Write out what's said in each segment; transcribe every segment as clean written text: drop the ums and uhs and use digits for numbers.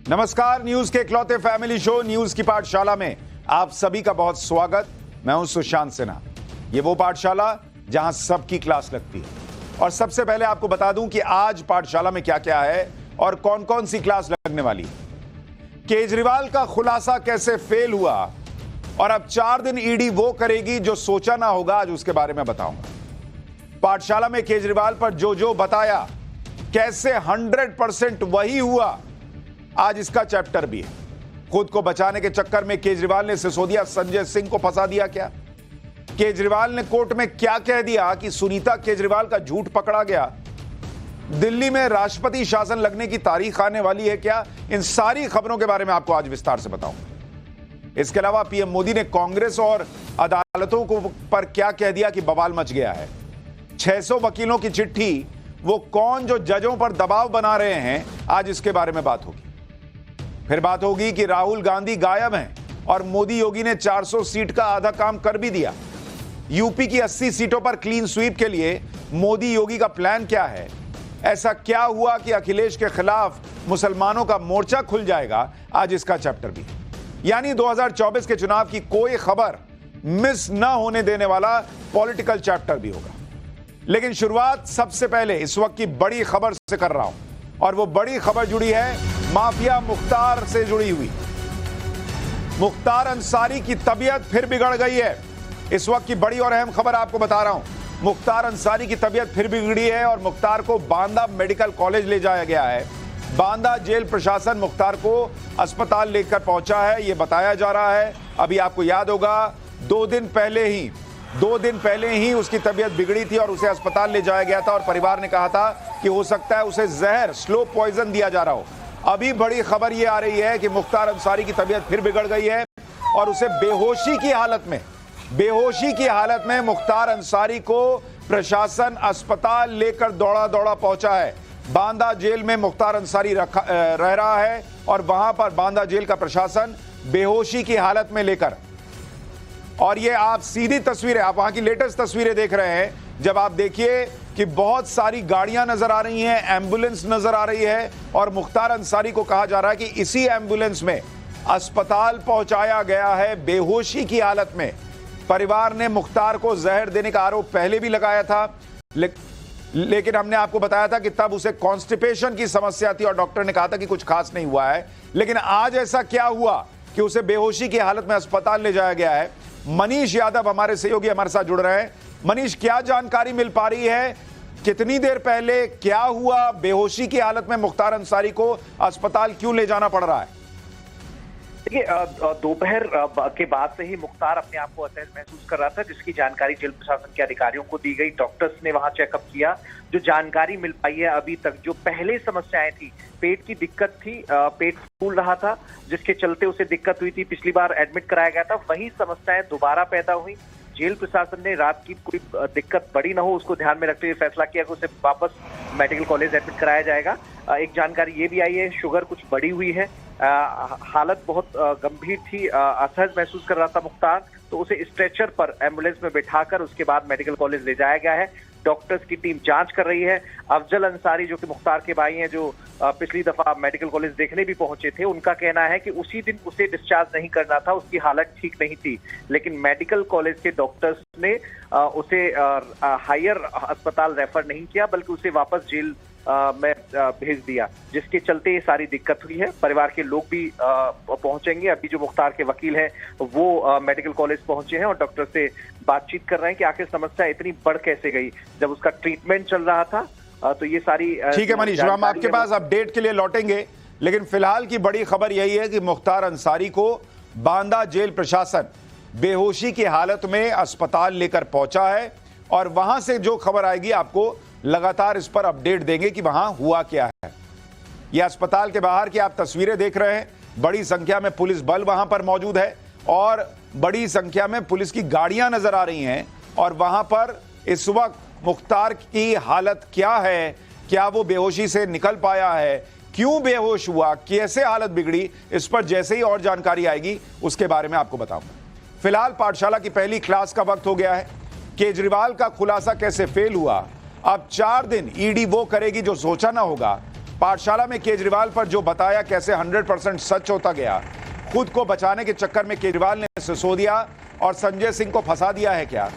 नमस्कार, न्यूज के इकलौते फैमिली शो न्यूज की पाठशाला में आप सभी का बहुत स्वागत। मैं हूं सुशांत सिन्हा। ये वो पाठशाला जहां सबकी क्लास लगती है। और सबसे पहले आपको बता दूं कि आज पाठशाला में क्या क्या है और कौन कौन सी क्लास लगने वाली है। केजरीवाल का खुलासा कैसे फेल हुआ और अब 4 दिन ईडी वो करेगी जो सोचा ना होगा, आज उसके बारे में बताऊंगा। पाठशाला में केजरीवाल पर जो बताया कैसे 100% वही हुआ, आज इसका चैप्टर भी है। खुद को बचाने के चक्कर में केजरीवाल ने सिसोदिया संजय सिंह को फंसा दिया क्या? केजरीवाल ने कोर्ट में क्या कह दिया कि सुनीता केजरीवाल का झूठ पकड़ा गया? दिल्ली में राष्ट्रपति शासन लगने की तारीख आने वाली है क्या? इन सारी खबरों के बारे में आपको आज विस्तार से बताऊंगा। इसके अलावा पीएम मोदी ने कांग्रेस और अदालतों को पर क्या कह दिया कि बवाल मच गया है। 600 वकीलों की चिट्ठी, वो कौन जो जजों पर दबाव बना रहे हैं, आज इसके बारे में बात होगी। फिर बात होगी कि राहुल गांधी गायब हैं और मोदी योगी ने 400 सीट का आधा काम कर भी दिया। यूपी की 80 सीटों पर क्लीन स्वीप के लिए मोदी योगी का प्लान क्या है? ऐसा क्या हुआ कि अखिलेश के खिलाफ मुसलमानों का मोर्चा खुल जाएगा? आज इसका चैप्टर भी। यानी 2024 के चुनाव की कोई खबर मिस ना होने देने वाला पॉलिटिकल चैप्टर भी होगा। लेकिन शुरुआत सबसे पहले इस वक्त की बड़ी खबर से कर रहा हूं, और वो बड़ी खबर जुड़ी है माफिया मुख्तार से जुड़ी हुई। मुख्तार अंसारी की तबीयत फिर बिगड़ गई है। इस वक्त की बड़ी और अहम खबर आपको बता रहा हूं। मुख्तार अंसारी की तबीयत फिर बिगड़ी है और मुख्तार को बांदा मेडिकल कॉलेज ले जाया गया है। बांदा जेल प्रशासन मुख्तार को अस्पताल लेकर पहुंचा है, यह बताया जा रहा है। अभी आपको याद होगा 2 दिन पहले ही उसकी तबीयत बिगड़ी थी और उसे अस्पताल ले जाया गया था और परिवार ने कहा था कि हो सकता है उसे जहर, स्लो पॉइजन दिया जा रहा हो। अभी बड़ी खबर यह आ रही है कि मुख्तार अंसारी की तबीयत फिर बिगड़ गई है और उसे बेहोशी की हालत में मुख्तार अंसारी को प्रशासन अस्पताल लेकर दौड़ा पहुंचा है। बांदा जेल में मुख्तार अंसारी रह रहा है और वहां पर बांदा जेल का प्रशासन बेहोशी की हालत में लेकर, और ये आप सीधी तस्वीरें, आप वहां की लेटेस्ट तस्वीरें देख रहे हैं। जब आप देखिए कि बहुत सारी गाड़ियां नजर आ रही हैं, एम्बुलेंस नजर आ रही है और मुख्तार अंसारी को कहा जा रहा है कि इसी एम्बुलेंस में अस्पताल पहुंचाया गया है बेहोशी की हालत में। परिवार ने मुख्तार को जहर देने का आरोप पहले भी लगाया था, लेकिन हमने आपको बताया था कि तब उसे कॉन्स्टिपेशन की समस्या थी और डॉक्टर ने कहा था कि कुछ खास नहीं हुआ है। लेकिन आज ऐसा क्या हुआ कि उसे बेहोशी की हालत में अस्पताल ले जाया गया है? मनीष यादव हमारे सहयोगी हमारे साथ जुड़ रहे हैं। मनीष, क्या जानकारी मिल पा रही है? कितनी देर पहले क्या हुआ? बेहोशी की हालत में मुख्तार अंसारी को अस्पताल क्यों ले जाना पड़ रहा है? देखिए, दोपहर के बाद से ही मुख्तार अपने आप को असहज महसूस कर रहा था, जिसकी जानकारी जेल प्रशासन के अधिकारियों को दी गई। डॉक्टर्स ने वहां चेकअप किया। जो जानकारी मिल पाई है अभी तक, जो पहले समस्याएं थी, पेट की दिक्कत थी, पेट फूल रहा था जिसके चलते उसे दिक्कत हुई थी, पिछली बार एडमिट कराया गया था, वही समस्याएं दोबारा पैदा हुई। जेल प्रशासन ने रात की कोई दिक्कत बड़ी ना हो उसको ध्यान में रखते हुए फैसला किया कि उसे वापस मेडिकल कॉलेज एडमिट कराया जाएगा। एक जानकारी ये भी आई है, शुगर कुछ बढ़ी हुई है, हालत बहुत गंभीर थी, असहज महसूस कर रहा था मुख्तार, तो उसे स्ट्रेचर पर एम्बुलेंस में बिठाकर उसके बाद मेडिकल कॉलेज ले जाया गया है। डॉक्टर्स की टीम जांच कर रही है। अफजल अंसारी जो कि मुख्तार के भाई हैं, जो पिछली दफा मेडिकल कॉलेज देखने भी पहुंचे थे, उनका कहना है कि उसी दिन उसे डिस्चार्ज नहीं करना था, उसकी हालत ठीक नहीं थी, लेकिन मेडिकल कॉलेज के डॉक्टर्स ने उसे हायर अस्पताल रेफर नहीं किया, बल्कि उसे वापस जेल में भेज दिया, जिसके चलते ये सारी दिक्कत हुई है। परिवार के लोग भी पहुंचेंगे। अभी जो मुख्तार के वकील हैं वो मेडिकल कॉलेज पहुंचे हैं और डॉक्टर से बातचीत कर रहे हैं कि आखिर समस्या इतनी बढ़ कैसे गई जब उसका ट्रीटमेंट चल रहा था। तो ये सारी ठीक है मनीष, हम आपके पास अपडेट के लिए लौटेंगे, लेकिन फिलहाल की बड़ी खबर यही है कि मुख्तार अंसारी को बांदा जेल प्रशासन बेहोशी की हालत में अस्पताल लेकर पहुंचा है और वहां से जो खबर आएगी आपको लगातार इस पर अपडेट देंगे कि वहां हुआ क्या है। यह अस्पताल के बाहर की आप तस्वीरें देख रहे हैं। बड़ी संख्या में पुलिस बल वहां पर मौजूद है और बड़ी संख्या में पुलिस की गाड़ियां नजर आ रही हैं और वहां पर इस वक्त मुख्तार की हालत क्या है, क्या वो बेहोशी से निकल पाया है, क्यों बेहोश हुआ, कैसे हालत बिगड़ी, इस पर जैसे ही और जानकारी आएगी उसके बारे में आपको बताऊंगा। फिलहाल पाठशाला की पहली क्लास का वक्त हो गया है। केजरीवाल का खुलासा कैसे फेल हुआ, अब 4 दिन ईडी वो करेगी जो सोचा ना होगा, पाठशाला में केजरीवाल पर जो बताया कैसे 100% सच होता गया। खुद को बचाने के चक्कर में केजरीवाल ने सिसोदिया और संजय सिंह को फंसा दिया है क्या?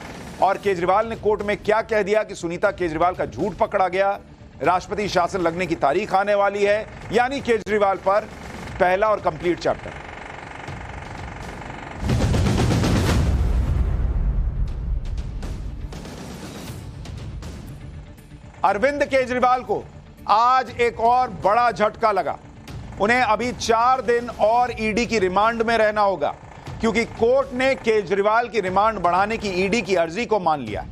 और केजरीवाल ने कोर्ट में क्या कह दिया कि सुनीता केजरीवाल का झूठ पकड़ा गया, राष्ट्रपति शासन लगने की तारीख आने वाली है, यानी केजरीवाल पर पहला और कंप्लीट चैप्टर। अरविंद केजरीवाल को आज एक और बड़ा झटका लगा। उन्हें अभी 4 दिन और ईडी की रिमांड में रहना होगा, क्योंकि कोर्ट ने केजरीवाल की रिमांड बढ़ाने की ईडी की अर्जी को मान लिया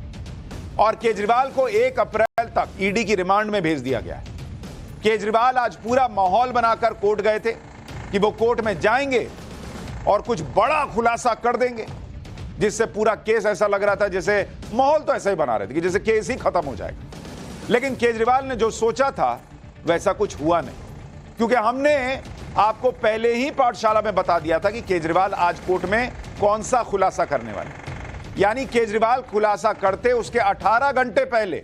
और केजरीवाल को 1 अप्रैल तक ईडी की रिमांड में भेज दिया गया है। केजरीवाल आज पूरा माहौल बनाकर कोर्ट गए थे कि वो कोर्ट में जाएंगे और कुछ बड़ा खुलासा कर देंगे, जिससे पूरा केस ऐसा लग रहा था जैसे माहौल तो ऐसा ही बना रहे थे कि जैसे केस ही खत्म हो जाएगा। लेकिन केजरीवाल ने जो सोचा था वैसा कुछ हुआ नहीं, क्योंकि हमने आपको पहले ही पाठशाला में बता दिया था कि केजरीवाल आज कोर्ट में कौन सा खुलासा करने वाले। यानी केजरीवाल खुलासा करते उसके 18 घंटे पहले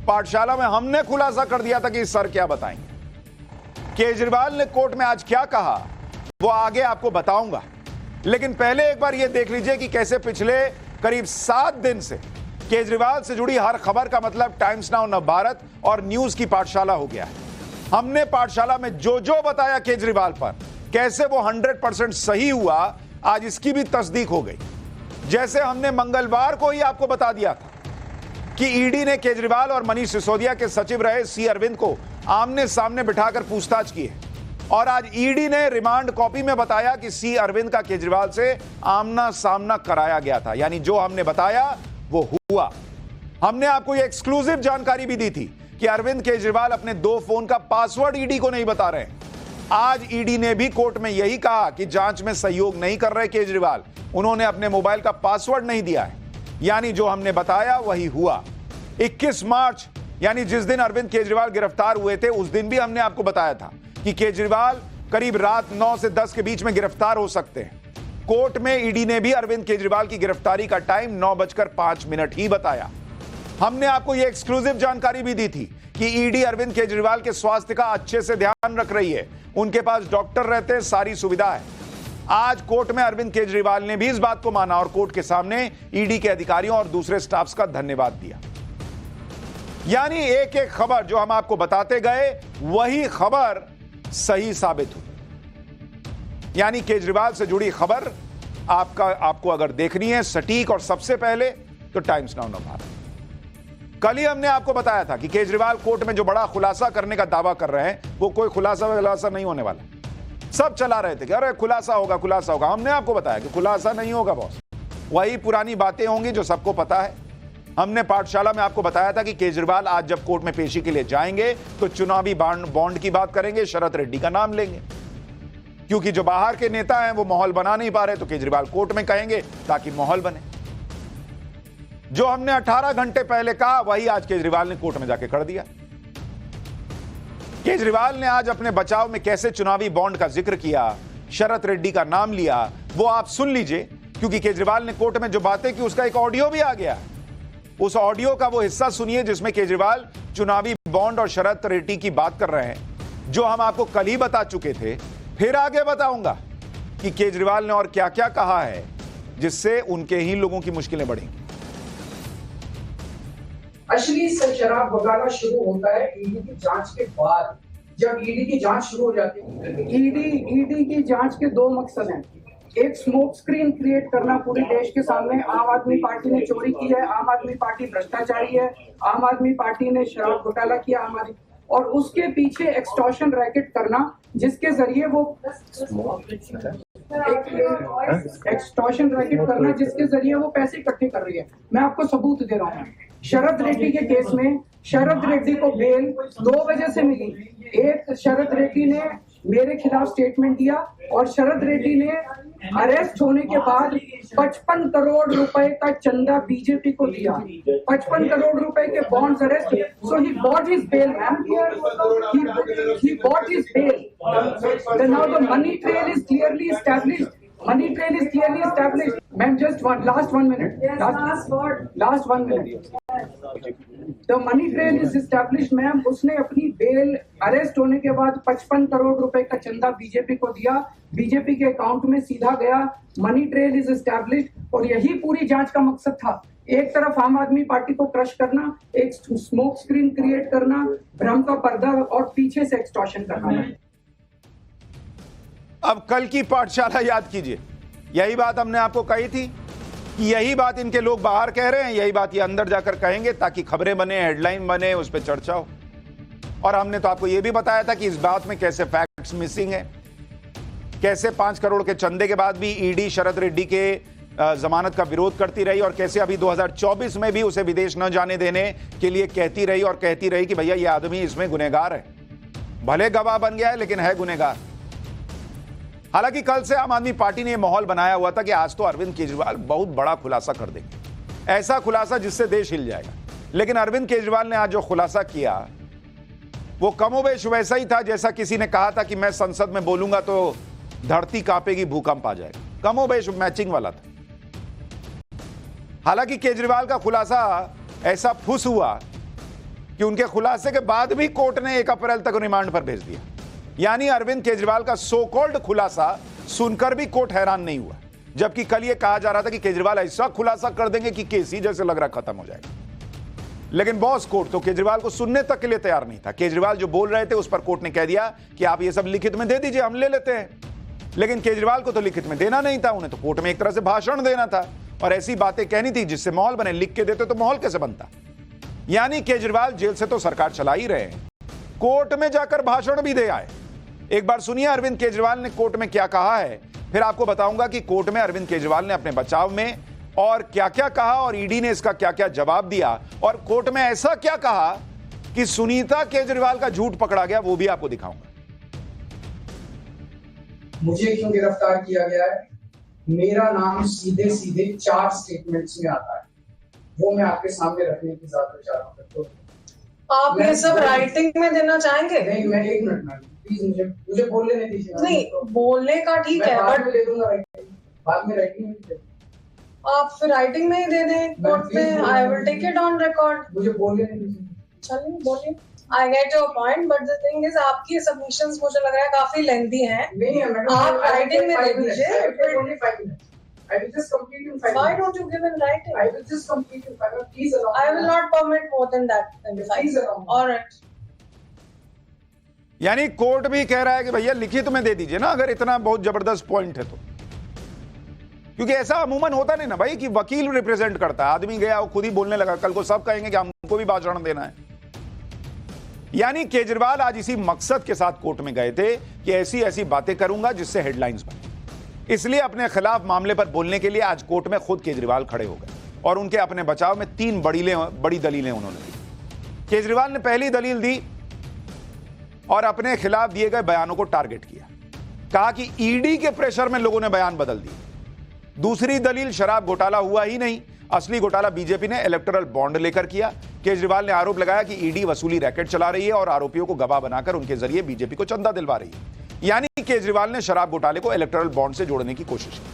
पाठशाला में हमने खुलासा कर दिया था कि सर क्या बताएंगे। केजरीवाल ने कोर्ट में आज क्या कहा वो आगे आपको बताऊंगा, लेकिन पहले एक बार यह देख लीजिए कि कैसे पिछले करीब 7 दिन से केजरीवाल से जुड़ी हर खबर का मतलब टाइम्स नाउ नवभारत और न्यूज की पाठशाला हो गया है। हमने पाठशाला में जो जो बताया केजरीवाल पर, कैसे वो 100% सही हुआ, आज इसकी भी तस्दीक हो गई। जैसे हमने मंगलवार को ही आपको बता दिया था कि ईडी ने केजरीवाल और मनीष सिसोदिया के सचिव रहे सी अरविंद को आमने सामने बिठाकर पूछताछ की है, और आज ईडी ने रिमांड कॉपी में बताया कि सी अरविंद का केजरीवाल से आमना सामना कराया गया था। यानी जो हमने बताया वो हुआ। हमने आपको ये एक्सक्लूसिव जानकारी भी दी थी कि अरविंद केजरीवाल अपने 2 फोन का पासवर्ड ईडी को नहीं बता रहे। आज ईडी ने भी कोर्ट में यही कहा कि जांच में सहयोग नहीं कर रहे केजरीवाल, उन्होंने अपने मोबाइल का पासवर्ड नहीं दिया है। यानी जो हमने बताया वही हुआ। 21 मार्च यानी जिस दिन अरविंद केजरीवाल गिरफ्तार हुए थे, उस दिन भी हमने आपको बताया था कि केजरीवाल करीब रात 9 से 10 के बीच में गिरफ्तार हो सकते हैं। कोर्ट में ईडी ने भी अरविंद केजरीवाल की गिरफ्तारी का टाइम 9:05 ही बताया। हमने आपको यह एक्सक्लूसिव जानकारी भी दी थी कि ईडी अरविंद केजरीवाल के स्वास्थ्य का अच्छे से ध्यान रख रही है, उनके पास डॉक्टर रहते हैं, सारी सुविधा है। आज कोर्ट में अरविंद केजरीवाल ने भी इस बात को माना और कोर्ट के सामने ईडी के अधिकारियों और दूसरे स्टाफ्स का धन्यवाद दिया। यानी एक एक खबर जो हम आपको बताते गए वही खबर सही साबित हुई। यानी केजरीवाल से जुड़ी खबर आपको अगर देखनी है सटीक और सबसे पहले, तो टाइम्स नाउ नवभारत। कल ही हमने आपको बताया था कि केजरीवाल कोर्ट में जो बड़ा खुलासा करने का दावा कर रहे हैं वो कोई खुलासा नहीं होने वाला। सब चला रहे थे कि अरे खुलासा होगा। हमने आपको बताया कि खुलासा नहीं होगा बॉस, वही पुरानी बातें होंगी जो सबको पता है। हमने पाठशाला में आपको बताया था कि केजरीवाल आज जब कोर्ट में पेशी के लिए जाएंगे तो चुनावी बॉन्ड की बात करेंगे, शरद रेड्डी का नाम लेंगे, क्योंकि जो बाहर के नेता हैं वो माहौल बना नहीं पा रहे, तो केजरीवाल कोर्ट में कहेंगे ताकि माहौल बने। जो हमने 18 घंटे पहले कहा वही आज केजरीवाल ने कोर्ट में जाके कर दिया। केजरीवाल ने आज अपने बचाव में कैसे चुनावी बॉन्ड का जिक्र किया, शरद रेड्डी का नाम लिया, वो आप सुन लीजिए, क्योंकि केजरीवाल ने कोर्ट में जो बातें की उसका एक ऑडियो भी आ गया। उस ऑडियो का वो हिस्सा सुनिए जिसमें केजरीवाल चुनावी बॉन्ड और शरद रेड्डी की बात कर रहे हैं, जो हम आपको कल ही बता चुके थे। फिर आगे बताऊंगा कि केजरीवाल ने और क्या क्या कहा है जिससे उनके ही लोगों की मुश्किलें बढ़ेंगी। असली शराब घोटाला शुरू होता है ईडी की जांच के बाद। जब ईडी की जांच शुरू हो जाती है, ईडी की जांच के 2 मकसद हैं। एक स्मोक स्क्रीन क्रिएट करना पूरे देश के सामने, आम आदमी पार्टी ने चोरी की है, आम आदमी पार्टी भ्रष्टाचारी है, आम आदमी पार्टी ने शराब घोटाला किया, और उसके पीछे एक्सटॉर्शन रैकेट करना जिसके जरिए वो एक्सटॉर्शन रैकेट करना जिसके जरिए वो पैसे इकट्ठे कर रही है। मैं आपको सबूत दे रहा हूँ। शरद रेड्डी के केस में शरद रेड्डी को बेल 2 वजह से मिली। एक, शरद रेड्डी ने मेरे खिलाफ स्टेटमेंट दिया और शरद रेड्डी ने अरेस्ट होने के बाद 55 करोड़ रुपए का चंदा बीजेपी को दिया। 55 करोड़ रुपए के bonds arrest, so he bought his bail ma'am, he bought his bail. Then now the money trail is clearly established. Ma'am, just last 1 minute. Last 1 minute. The money trail is established ma'am. उसने अपनी bell arrest होने के बाद 55 करोड़ रुपए का चंदा BJP को दिया, बीजेपी के अकाउंट में सीधा गया। मनी ट्रेल इज एस्टैब्लिश्ड और यही पूरी जांच का मकसद था। एक तरफ आम आदमी पार्टी को क्रश करना, एक स्मोक स्क्रीन क्रिएट करना, भ्रम का पर्दा और पीछे से एक्सटॉर्शन करना। अब कल की पाठशाला याद कीजिए, यही बात हमने आपको कही थी कि यही बात इनके लोग बाहर कह रहे हैं, यही बात ये अंदर जाकर कहेंगे ताकि खबरें बने, हेडलाइन बने, उस पर चर्चा हो। और हमने तो आपको यह भी बताया था कि इस बात में कैसे फैक्ट्स मिसिंग है, कैसे 5 करोड़ के चंदे के बाद भी ईडी शरद रेड्डी के जमानत का विरोध करती रही और कैसे अभी 2024 में भी उसे विदेश न जाने देने के लिए कहती रही और कहती रही कि भैया ये आदमी इसमें गुनहगार है, भले गवाह बन गया है लेकिन है गुनहगार। हालांकि कल से आम आदमी पार्टी ने यह माहौल बनाया हुआ था कि आज तो अरविंद केजरीवाल बहुत बड़ा खुलासा कर देंगे, ऐसा खुलासा जिससे देश हिल जाएगा। लेकिन अरविंद केजरीवाल ने आज जो खुलासा किया वो कमोबेश वैसा ही था जैसा किसी ने कहा था कि मैं संसद में बोलूंगा तो धरती कांपेगी, भूकंप आ जाएगा। कमोबेश मैचिंग वाला था। हालांकि केजरीवाल का खुलासा ऐसा फुस हुआ कि उनके खुलासे के बाद भी कोर्ट ने 1 अप्रैल तक रिमांड पर भेज दिया। यानी अरविंद केजरीवाल का सो कॉल्ड खुलासा सुनकर भी कोर्ट हैरान नहीं हुआ, जबकि कल यह कहा जा रहा था कि केजरीवाल ऐसा खुलासा कर देंगे कि केस ही जैसे लग रहा खत्म हो जाएगा। लेकिन बॉस कोर्ट तो केजरीवाल को सुनने तक के लिए तैयार नहीं था। केजरीवाल जो बोल रहे थे उस पर कोर्ट ने कह दिया कि आप ये सब लिखित में दे दीजिए, हम ले लेते हैं। लेकिन केजरीवाल को तो लिखित में देना नहीं था, उन्हें तो कोर्ट में एक तरह से भाषण देना था और ऐसी बातें कहनी थी जिससे माहौल बने। लिख के देते तो माहौल कैसे बनता। यानी केजरीवाल जेल से तो सरकार चला ही रहे हैं, कोर्ट में जाकर भाषण भी दे आए। एक बार सुनिए अरविंद केजरीवाल ने कोर्ट में क्या कहा है, फिर आपको बताऊंगा कि कोर्ट में अरविंद केजरीवाल ने अपने बचाव में और क्या क्या कहा और ईडी ने इसका क्या क्या जवाब दिया और कोर्ट में ऐसा क्या कहा कि सुनीता केजरीवाल का झूठ पकड़ा गया, वो भी आपको दिखाऊंगा। मुझे क्यों गिरफ्तार किया गया है, मेरा नाम सीधे सीधे 4 स्टेटमेंट्स में आता है, वो मैं आपके सामने रखने की ज्यादा चाह रहा हूँ। आप ये सब राइटिंग में देना चाहेंगे? नहीं, मैं 1 मिनट में प्लीज मुझे बोलने नहीं दीजिए। नहीं, बोलने का ठीक है, बाद में ले दूंगा, बाद में राइटिंग में दे। आप फिर राइटिंग में ही दे दें कोर्ट में। I will take it on record. मुझे बोलने नहीं दीजिए। चलिए बोलिए। I get your point, but the thing is आपकी सबमिशंस मुझे लग रहा है काफी लेंथी हैं। नहीं है मैडम, आप राइटिंग में दे दीजिए। I will just complete in 5 Why minutes. don't you give in writing? I will just complete in 5 minutes. Please allow me. I will not permit more than that. Please allow me. All right. यानी court भी कह रहा है कि भैया लिखित में दे दीजिए ना, अगर इतना बहुत जबरदस्त पॉइंट है तो। क्योंकि ऐसा अमूमन होता नहीं ना भाई कि वकील रिप्रेजेंट करता है, आदमी गया वो खुद ही बोलने लगा, कल को सब कहेंगे कि हमको भी भाषण देना है। यानी केजरीवाल आज इसी मकसद के साथ कोर्ट में गए थे कि ऐसी ऐसी बातें करूंगा जिससे हेडलाइंस बने। इसलिए अपने खिलाफ मामले पर बोलने के लिए आज कोर्ट में खुद केजरीवाल खड़े हो गए और उनके अपने बचाव में 3 बड़ी दलीलें उन्होंने दी। केजरीवाल ने पहली दलील दी और अपने खिलाफ दिए गए बयानों को टारगेट किया, कहा कि ईडी के प्रेशर में लोगों ने बयान बदल दिए। दूसरी दलील, शराब घोटाला हुआ ही नहीं, असली घोटाला बीजेपी ने इलेक्टोरल बॉन्ड लेकर किया। केजरीवाल ने आरोप लगाया कि ईडी वसूली रैकेट चला रही है और आरोपियों को गवाह बनाकर उनके जरिए बीजेपी को चंदा दिलवा रही है। यानी केजरीवाल ने शराब घोटाले को इलेक्टोरल बॉन्ड से जोड़ने की कोशिश की।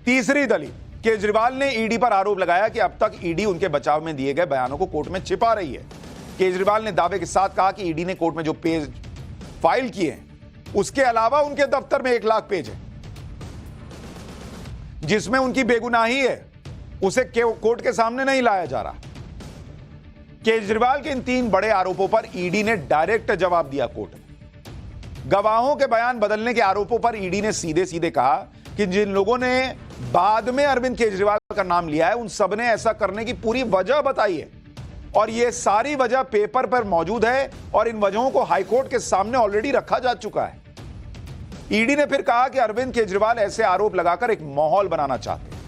तीसरी दलील, केजरीवाल ने ईडी पर आरोप लगाया कि अब तक ईडी उनके बचाव में दिए गए बयानों को कोर्ट में छिपा रही है। केजरीवाल ने दावे के साथ कहा कि ईडी ने कोर्ट में जो पेज फाइल किए हैं उसके अलावा उनके दफ्तर में 1 लाख पेज है जिसमें उनकी बेगुनाही है, उसे कोर्ट के सामने नहीं लाया जा रहा। केजरीवाल के इन 3 बड़े आरोपों पर ईडी ने डायरेक्ट जवाब दिया कोर्ट में। गवाहों के बयान बदलने के आरोपों पर ईडी ने सीधे सीधे कहा कि जिन लोगों ने बाद में अरविंद केजरीवाल का नाम लिया है उन सब ने ऐसा करने की पूरी वजह बताई है और यह सारी वजह पेपर पर मौजूद है और इन वजहों को हाईकोर्ट के सामने ऑलरेडी रखा जा चुका है। ईडी ने फिर कहा कि अरविंद केजरीवाल ऐसे आरोप लगाकर एक माहौल बनाना चाहते हैं।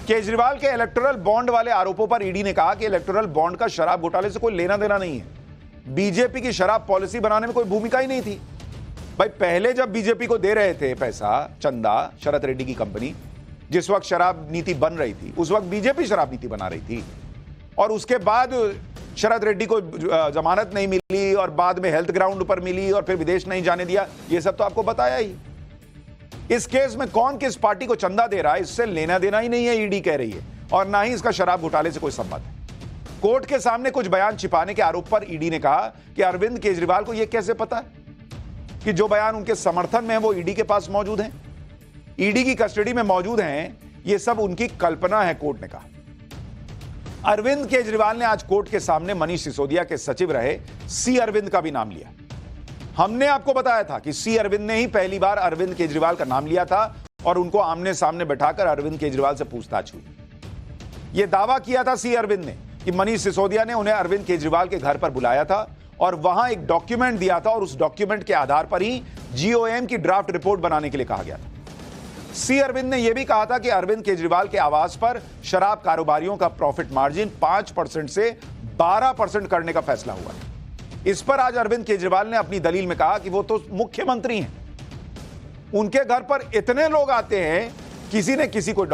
केजरीवाल के इलेक्टोरल बॉन्ड वाले आरोपों पर ईडी ने कहा कि इलेक्टोरल बॉन्ड का शराब घोटाले से कोई लेना देना नहीं है। बीजेपी की शराब पॉलिसी बनाने में कोई भूमिका ही नहीं थी। भाई पहले जब बीजेपी को दे रहे थे पैसा, चंदा, शरद रेड्डी की कंपनी, जिस वक्त शराब नीति बन रही थी उस वक्त बीजेपी शराब नीति बना रही थी और उसके बाद शरद रेड्डी को जमानत नहीं मिली और बाद में हेल्थ ग्राउंड पर मिली और फिर विदेश नहीं जाने दिया। ये सब तो आपको बताया ही। इस केस में कौन किस पार्टी को चंदा दे रहा है इससे लेना देना ही नहीं है, ईडी कह रही है, और ना ही इसका शराब घोटाले से कोई संबंध है। कोर्ट के सामने कुछ बयान छिपाने के आरोप पर ईडी ने कहा कि अरविंद केजरीवाल को यह कैसे पता है कि जो बयान उनके समर्थन में है वो ईडी के पास मौजूद हैं, ईडी की कस्टडी में मौजूद हैं। ये सब उनकी कल्पना है, कोर्ट ने कहा। अरविंद केजरीवाल ने आज कोर्ट के सामने मनीष सिसोदिया के सचिव रहे सी अरविंद का भी नाम लिया। हमने आपको बताया था कि सी अरविंद ने ही पहली बार अरविंद केजरीवाल का नाम लिया था और उनको आमने सामने बैठाकर अरविंद केजरीवाल से पूछताछ हुई। यह दावा किया था सी अरविंद ने कि मनीष सिसोदिया ने उन्हें अरविंद केजरीवाल के घर पर बुलाया था और वहां एक डॉक्यूमेंट दिया था और उस डॉक्यूमेंट के आधार पर ही जीओएम की ड्राफ्ट रिपोर्ट बनाने के लिए कहा गया था। सी अरविंद ने यह भी कहा था कि अरविंद केजरीवाल के आवास पर शराब कारोबारियों का प्रॉफिट मार्जिन 5% से 12% करने का फैसला हुआ है। इस पर आज अरविंद केजरीवाल ने अपनी दलील में कहा कि वो तो मुख्यमंत्री हैं, उनके घर पर इतने लोग आते हैं, किसी ने किसी को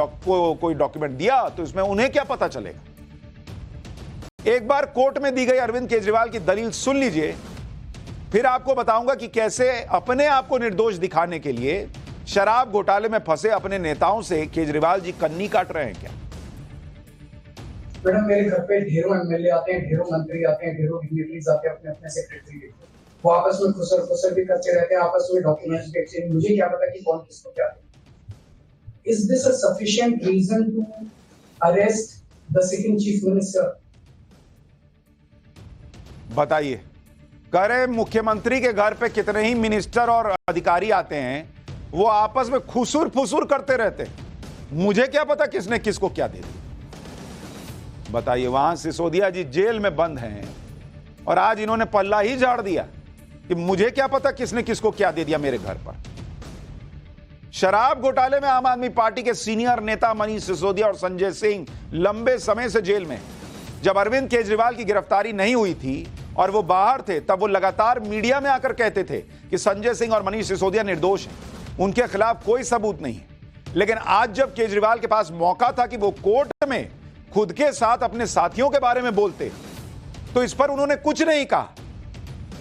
कोई डॉक्यूमेंट दिया तो इसमें उन्हें क्या पता चलेगा। एक बार कोर्ट में दी गई अरविंद केजरीवाल की दलील सुन लीजिए, फिर आपको बताऊंगा कि कैसे अपने आप को निर्दोष दिखाने के लिए शराब घोटाले में फंसे अपने नेताओं से केजरीवाल जी कन्नी काट रहे हैं क्या। मैडम, मेरे घर पे ढेरों एमएलए आते हैं, ढेरों मंत्री आते हैं, ढेरों डिग्निटरीज आते हैं, अपने अपने सेक्रेटरी के, वो आपस में खुसर भी करते रहते हैं, आपस में डॉक्यूमेंट्स के एक्सचेंज। मुझे क्या पता कि कौन किसको क्या दे। Is this a sufficient reason to arrest the sitting chief minister? बताइए, कह रहे मुख्यमंत्री के घर पे कितने ही मिनिस्टर और अधिकारी आते हैं, वो आपस में खुसुर फुसुर करते रहते, मुझे क्या पता किसने किसको क्या दे दिया। बताइए, वहां सिसोदिया जी जेल में बंद हैं और आज इन्होंने पल्ला ही झाड़ दिया कि मुझे क्या पता किसने किसको क्या दे दिया मेरे घर पर। शराब घोटाले में आम आदमी पार्टी के सीनियर नेता मनीष सिसोदिया और संजय सिंह लंबे समय से जेल में। जब अरविंद केजरीवाल की गिरफ्तारी नहीं हुई थी और वो बाहर थे, तब वो लगातार मीडिया में आकर कहते थे कि संजय सिंह और मनीष सिसोदिया निर्दोष हैं, उनके खिलाफ कोई सबूत नहीं है। लेकिन आज जब केजरीवाल के पास मौका था कि वो कोर्ट में खुद के साथ अपने साथियों के बारे में बोलते, तो इस पर उन्होंने कुछ नहीं कहा।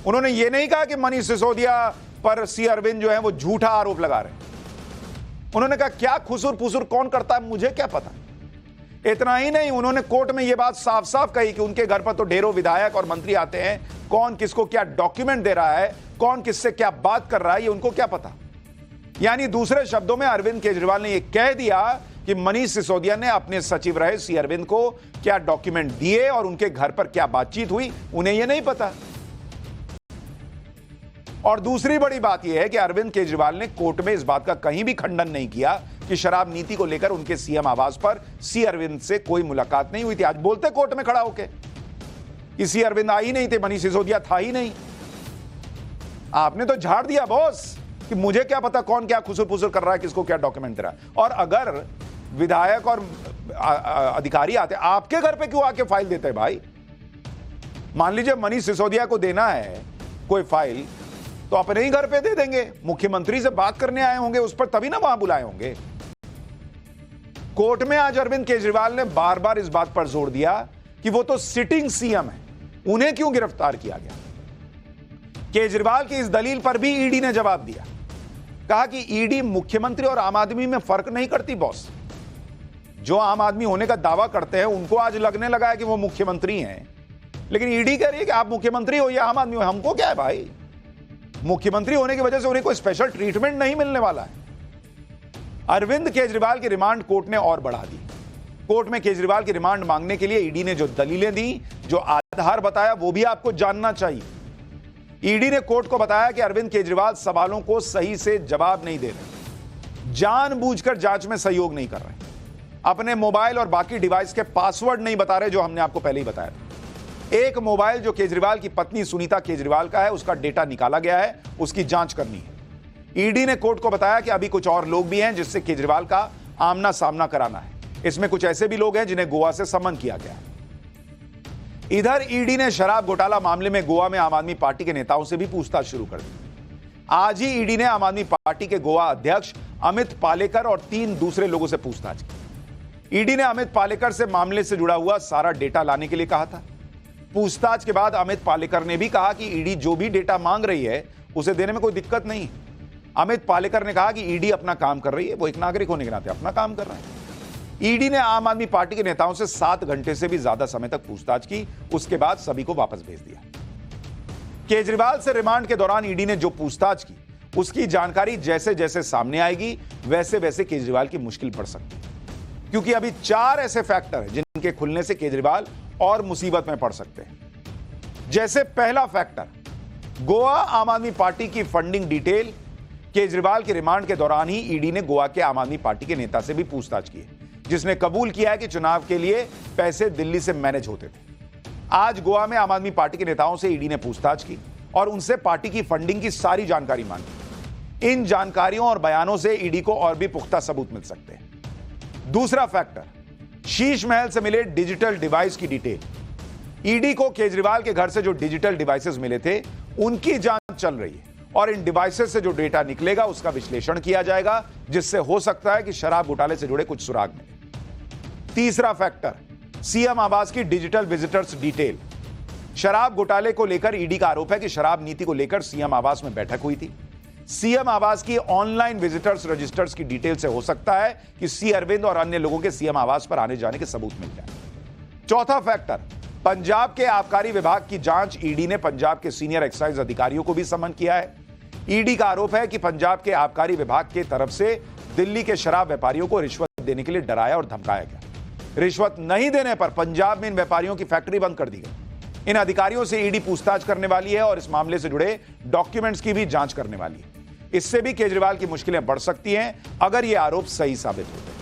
उन्होंने ये नहीं कहा कि मनीष सिसोदिया पर सी अरविंद जो है वो झूठा आरोप लगा रहे हैं। उन्होंने कहा क्या खुसुर फुसुर कौन करता है मुझे क्या पता। इतना ही नहीं, उन्होंने कोर्ट में यह बात साफ साफ कही कि उनके घर पर तो ढेरों विधायक और मंत्री आते हैं, कौन किसको क्या डॉक्यूमेंट दे रहा है, कौन किससे क्या बात कर रहा है, ये उनको क्या पता। यानी दूसरे शब्दों में अरविंद केजरीवाल ने यह कह दिया कि मनीष सिसोदिया ने अपने सचिव रहे सी अरविंद को क्या डॉक्यूमेंट दिए और उनके घर पर क्या बातचीत हुई, उन्हें यह नहीं पता। और दूसरी बड़ी बात यह है कि अरविंद केजरीवाल ने कोर्ट में इस बात का कहीं भी खंडन नहीं किया कि शराब नीति को लेकर उनके सीएम आवास पर सी अरविंद से कोई मुलाकात नहीं हुई थी। आज बोलते कोर्ट में खड़ा होकर कि सी अरविंद आ ही नहीं थे, मनीष सिसोदिया था ही नहीं। आपने तो झाड़ दिया बॉस कि मुझे क्या पता कौन क्या खुसुर फुसुर कर रहा है, किसको क्या डॉक्यूमेंट दे रहा है। और अगर विधायक और अधिकारी आते, आपके घर पे क्यों आके फाइल देते हैं भाई। मान लीजिए मनीष सिसोदिया को देना है कोई फाइल, तो अपने ही घर पे दे देंगे, मुख्यमंत्री से बात करने आए होंगे उस पर, तभी ना वहां बुलाए होंगे। कोर्ट में आज अरविंद केजरीवाल ने बार बार इस बात पर जोर दिया कि वो तो सिटिंग सीएम है, उन्हें क्यों गिरफ्तार किया गया। केजरीवाल की इस दलील पर भी ईडी ने जवाब दिया, कहा कि ईडी मुख्यमंत्री और आम आदमी में फर्क नहीं करती बॉस। जो आम आदमी होने का दावा करते हैं उनको आज लगने लगा है कि वो मुख्यमंत्री हैं, लेकिन ईडी कह रही है कि आप मुख्यमंत्री हो या आम आदमी हो, हमको क्या है भाई। मुख्यमंत्री होने की वजह से उन्हें कोई स्पेशल ट्रीटमेंट नहीं मिलने वाला है। अरविंद केजरीवाल की रिमांड कोर्ट ने और बढ़ा दी। कोर्ट में केजरीवाल की रिमांड मांगने के लिए ईडी ने जो दलीलें दी, जो आधार बताया, वो भी आपको जानना चाहिए। ईडी ने कोर्ट को बताया कि अरविंद केजरीवाल सवालों को सही से जवाब नहीं दे रहे, जानबूझकर जांच में सहयोग नहीं कर रहे, अपने मोबाइल और बाकी डिवाइस के पासवर्ड नहीं बता रहे, जो हमने आपको पहले ही बताया था। एक मोबाइल जो केजरीवाल की पत्नी सुनीता केजरीवाल का है, उसका डेटा निकाला गया है, उसकी जांच करनी है। ईडी ने कोर्ट को बताया कि अभी कुछ और लोग भी हैं जिससे केजरीवाल का आमना सामना कराना है। इसमें कुछ ऐसे भी लोग हैं जिन्हें गोवा से समन किया गया है। इधर ईडी ने शराब घोटाला मामले में गोवा में आम आदमी पार्टी के नेताओं से भी पूछताछ शुरू कर दी। आज ही ईडी ने आम आदमी पार्टी के गोवा अध्यक्ष अमित पालेकर और 3 दूसरे लोगों से पूछताछ की। ईडी ने अमित पालेकर से मामले से जुड़ा हुआ सारा डेटा लाने के लिए कहा था। पूछताछ के बाद अमित पालेकर ने भी कहा कि ईडी जो भी डेटा मांग रही है उसे देने में कोई दिक्कत नहीं। अमित पालेकर ने कहा कि ईडी अपना काम कर रही है, वो एक नागरिक होने के नाते अपना काम कर रहे हैं। ईडी ने आम आदमी पार्टी के नेताओं से 7 घंटे से भी ज्यादा समय तक पूछताछ की, उसके बाद सभी को वापस भेज दिया। केजरीवाल से रिमांड के दौरान ईडी ने जो पूछताछ की, उसकी जानकारी जैसे जैसे सामने आएगी वैसे वैसे केजरीवाल की मुश्किल बढ़ सकती है, क्योंकि अभी 4 ऐसे फैक्टर हैं जिनके खुलने से केजरीवाल और मुसीबत में पड़ सकते हैं। जैसे पहला फैक्टर, गोवा आम आदमी पार्टी की फंडिंग डिटेल। केजरीवाल के रिमांड के दौरान ही ईडी ने गोवा के आम आदमी पार्टी के नेता से भी पूछताछ की, जिसने कबूल किया है कि चुनाव के लिए पैसे दिल्ली से मैनेज होते थे। आज गोवा में आम आदमी पार्टी के नेताओं से ईडी ने पूछताछ की और उनसे पार्टी की फंडिंग की सारी जानकारी मांगी। इन जानकारियों और बयानों से ईडी को और भी पुख्ता सबूत मिल सकते हैं। दूसरा फैक्टर, शीश महल से मिले डिजिटल डिवाइस की डिटेल। ईडी को केजरीवाल के घर से जो डिजिटल डिवाइसेस मिले थे, उनकी जांच चल रही है और इन डिवाइसेस से जो डेटा निकलेगा उसका विश्लेषण किया जाएगा, जिससे हो सकता है कि शराब घोटाले से जुड़े कुछ सुराग मिले। तीसरा फैक्टर, सीएम आवास की डिजिटल विजिटर्स डिटेल। शराब घोटाले को लेकर ईडी का आरोप है कि शराब नीति को लेकर सीएम आवास में बैठक हुई थी। सीएम आवास की ऑनलाइन विजिटर्स रजिस्टर्स की डिटेल से हो सकता है कि सी अरविंद और अन्य लोगों के सीएम आवास पर आने जाने के सबूत मिल जाए। चौथा फैक्टर, पंजाब के आबकारी विभाग की जांच। ईडी ने पंजाब के सीनियर एक्साइज अधिकारियों को भी समन किया है। ईडी का आरोप है कि पंजाब के आबकारी विभाग की तरफ से दिल्ली के शराब व्यापारियों को रिश्वत देने के लिए डराया और धमकाया गया। रिश्वत नहीं देने पर पंजाब में इन व्यापारियों की फैक्ट्री बंद कर दी गई। इन अधिकारियों से ईडी पूछताछ करने वाली है और इस मामले से जुड़े डॉक्यूमेंट्स की भी जांच करने वाली है। इससे भी केजरीवाल की मुश्किलें बढ़ सकती हैं अगर ये आरोप सही साबित होते हैं।